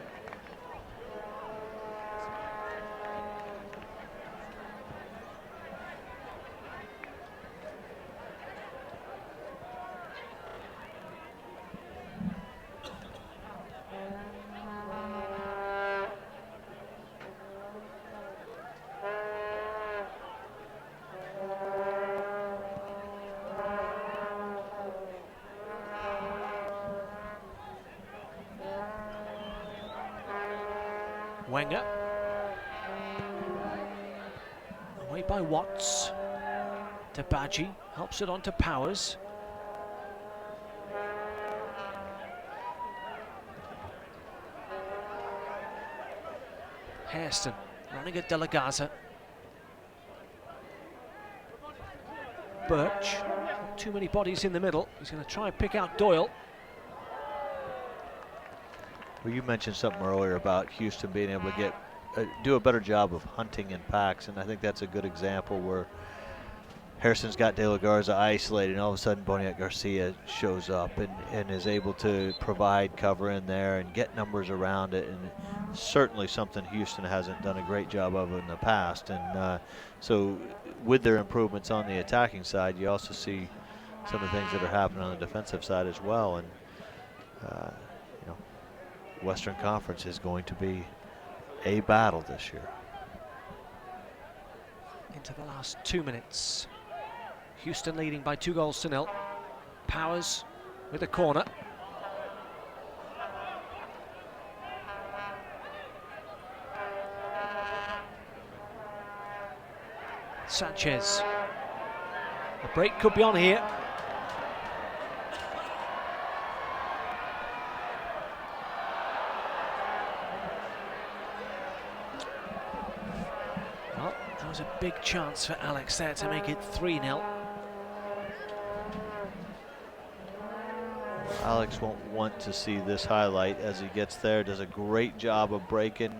Wenger. Away by Watts. To Badgie. Helps it on to Powers. Hairston running at De La Garza. Birch. Not too many bodies in the middle. He's going to try and pick out Doyle. Well, you mentioned something earlier about Houston being able to do a better job of hunting in packs, and I think that's a good example where Harrison's got De La Garza isolated, and all of a sudden Boniek Garcia shows up and is able to provide cover in there and get numbers around it, and certainly something Houston hasn't done a great job of in the past. And so with their improvements on the attacking side, you also see some of the things that are happening on the defensive side as well. And you know, Western Conference is going to be a battle this year. Into the last 2 minutes. Houston leading by 2-0. Powers with a corner. Sanchez. A break could be on here. Well, that was a big chance for Alex there to make it 3-0. Alex won't want to see this highlight as he gets there. Does a great job of breaking.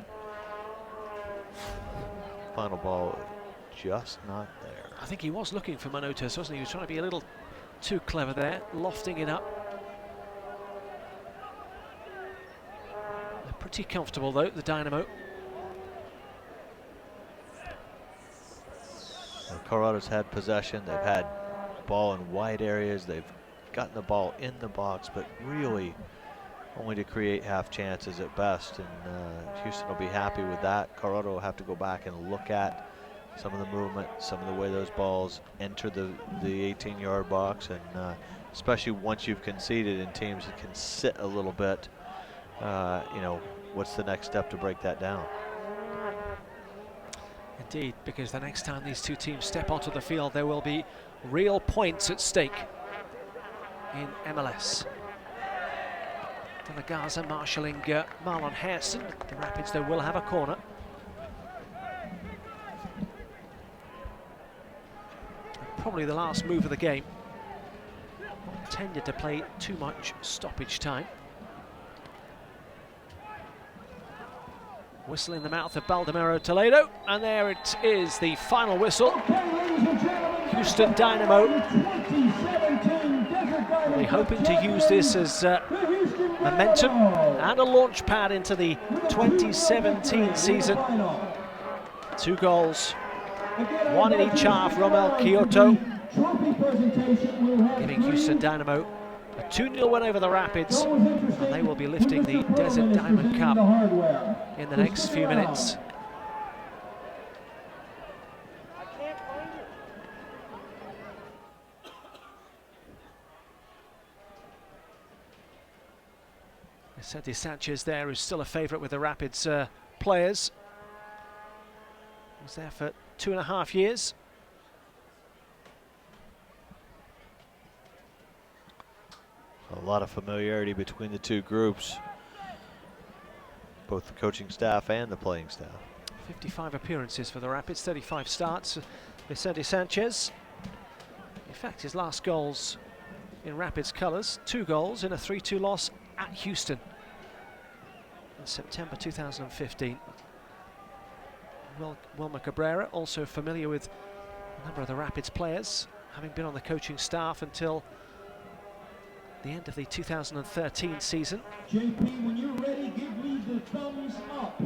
Final ball just not there. I think he was looking for Manotas, wasn't he? He was trying to be a little too clever there, lofting it up. They're pretty comfortable though, the Dynamo. Colorado's had possession. They've had ball in wide areas. They've gotten the ball in the box, but really only to create half chances at best. And Houston will be happy with that. Colorado will have to go back and look at some of the movement, some of the way those balls enter the 18-yard box, and especially once you've conceded in teams that can sit a little bit, you know, what's the next step to break that down? Indeed, because the next time these two teams step onto the field, there will be real points at stake in MLS. De La Garza marshalling Marlon Hairston. The Rapids, though, will have a corner. Probably the last move of the game. Not intended to play too much stoppage time. Whistle in the mouth of Baldomero Toledo, and there it is, the final whistle. Houston Dynamo. They're hoping to use this as momentum and a launch pad into the 2017 season. 2 goals, 1 in each half. Romel Kyoto giving Houston Dynamo a 2-0 win over the Rapids, and they will be lifting the Desert Diamond Cup in the next few minutes. Seti Sanchez there is still a favourite with the Rapids players. Was there for 2.5 years. A lot of familiarity between the two groups, both the coaching staff and the playing staff. 55 appearances for the Rapids, 35 starts. Vicente Sanchez. In fact, his last goals in Rapids colours, 2 goals in a 3-2 loss at Houston in September 2015. Wilmer Cabrera, also familiar with a number of the Rapids players, having been on the coaching staff until the end of the 2013 season. JP, when you're ready, give me the thumbs up.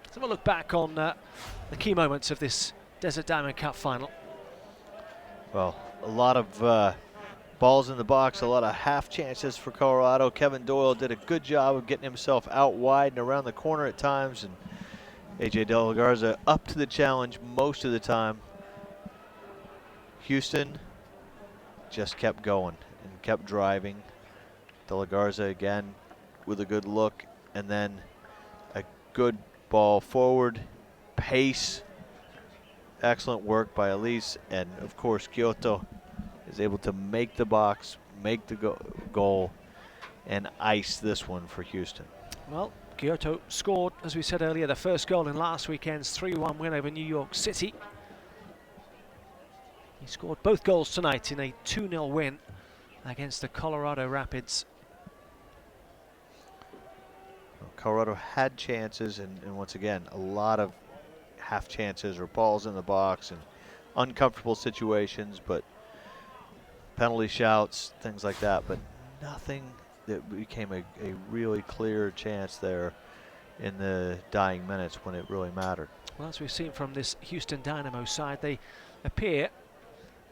Let's have a look back on the key moments of this Desert Diamond Cup final. Well, a lot of balls in the box, a lot of half chances for Colorado. Kevin Doyle did a good job of getting himself out wide and around the corner at times, and AJ De La Garza up to the challenge most of the time. Houston just kept going and kept driving. De La Garza again with a good look, and then a good ball forward, pace, excellent work by Elise, and of course Kyoto is able to make the box, make the goal, and ice this one for Houston. Well, Kyoto scored, as we said earlier, the first goal in last weekend's 3-1 win over New York City. He scored both goals tonight in a 2-0 win against the Colorado Rapids. Well, Colorado had chances, and once again, a lot of half chances or balls in the box and uncomfortable situations, but penalty shouts, things like that, but nothing that became a really clear chance there in the dying minutes when it really mattered. Well, as we've seen from this Houston Dynamo side, they appear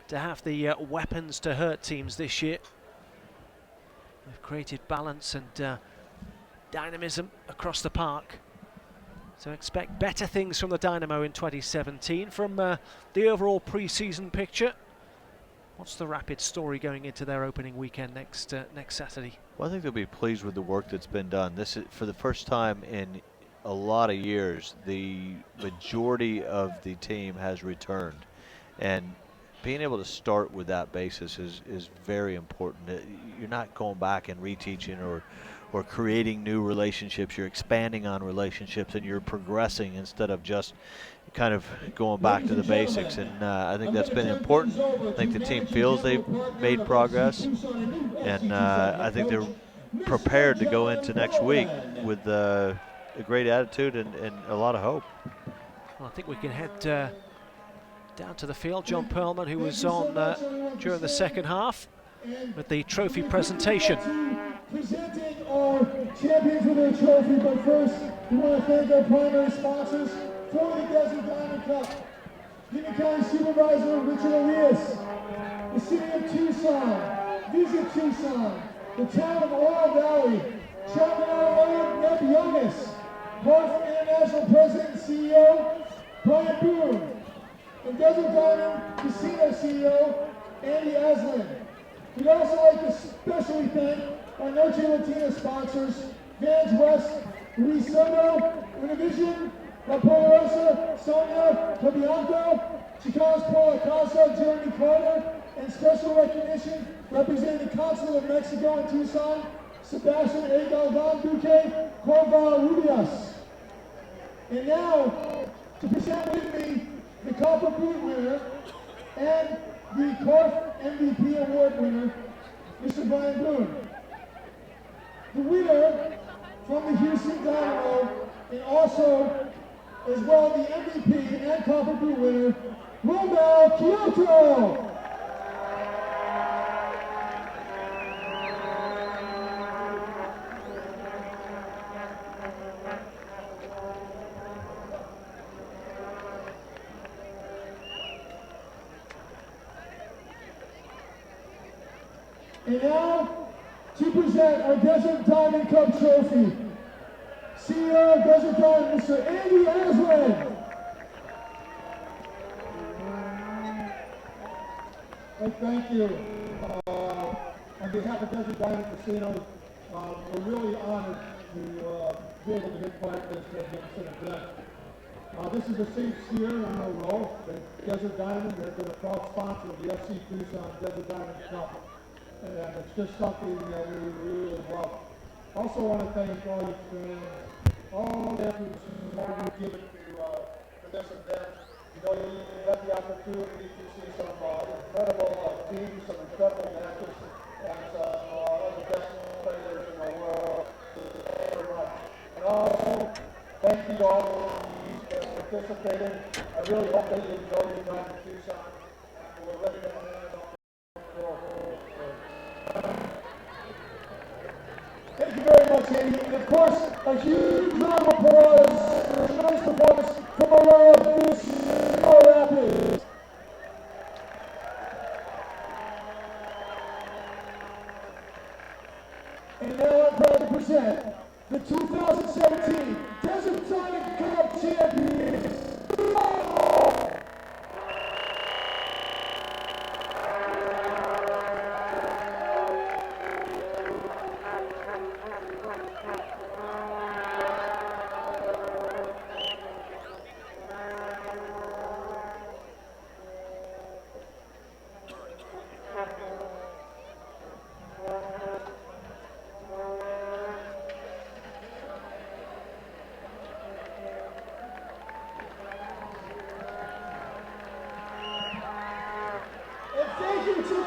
to have the weapons to hurt teams this year. They've created balance and dynamism across the park. So expect better things from the Dynamo in 2017. From the overall pre-season picture, what's the Rapids story going into their opening weekend next Saturday? Well, I think they'll be pleased with the work that's been done. This is for the first time in a lot of years, the majority of the team has returned, and being able to start with that basis is very important. You're not going back and reteaching or creating new relationships. You're expanding on relationships, and you're progressing instead of just kind of going back to the basics. And I think that's been important. I think the team feels they've made progress, and I think they're prepared to go into next week with a great attitude and a lot of hope. Well, I think we can head down to the field. John Perlman, who was on during the second half with the trophy presentation. Presenting our champions with their trophy, but first we want to thank our primary sponsors for the Desert Diamond Cup. Union County Supervisor Richard Arias, the City of Tucson, Visit Tucson, the Town of Oro Valley, Chairman Honorarium Neb Youngis, North International President and CEO Brian Boone, and Desert Diamond Casino CEO Andy Aslan. We'd also like to especially thank our Noche Latina sponsors, Vans West, Luis Soto, Univision, La Poderosa, Sonia, Fabianco, Chicago's Paul Acosta, Jeremy Carter, and special recognition representing the Consulate of Mexico in Tucson, Sebastian A. Galvan Duque, Corval Rubias. And now, to present with me the Copper Boot winner and the Corf MVP Award winner, Mr. Brian Boone. The winner from the Houston Dynamo, and also as well the MVP and Copper Boot winner, Romel Kyoto. And now, to present our Desert Diamond Cup trophy, CEO of Desert Diamond, Mr. Andy Aslan. Thank you. On behalf of Desert Diamond Casino, we're really honored to be able to get part of this event. This is the 6th year in a row that Desert Diamond has been a proud sponsor of the FC Tucson Desert Diamond Cup. And it's just something that we really love. Also want to thank all you fans, all the efforts you've given to this event. You know, you got the opportunity to see some incredible teams, some incredible matches, and one of the best players in the world. Thank you very much. And also, thank you to all of you that participated. I really hope that you enjoy your time in Tucson. And we're ready to hand it off. Thank you very much, Andy. And of course, a huge round of applause for a tremendous performance from our Colorado Rapids. And now I'm proud to present the 2017 Desert Diamond Cup champions.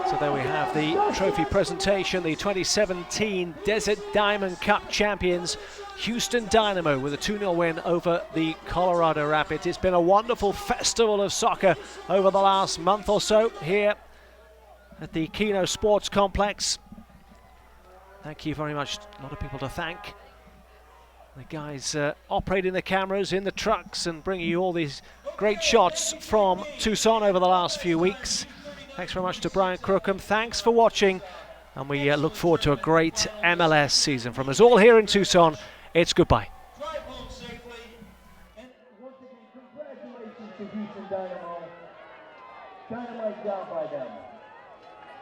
So there we have the trophy presentation, the 2017 Desert Diamond Cup champions, Houston Dynamo, with a 2-0 win over the Colorado Rapids. It's been a wonderful festival of soccer over the last month or so here at the Keno Sports Complex. Thank you very much. A lot of people to thank. The guys operating the cameras in the trucks and bringing you all these great shots from Tucson over the last few weeks. Thanks very much to Brian Crookham. Thanks for watching, and we look forward to a great MLS season. From us all here in Tucson, it's goodbye. Drive home safely. And once again, congratulations to Houston Dynamo. Dynamite job by them.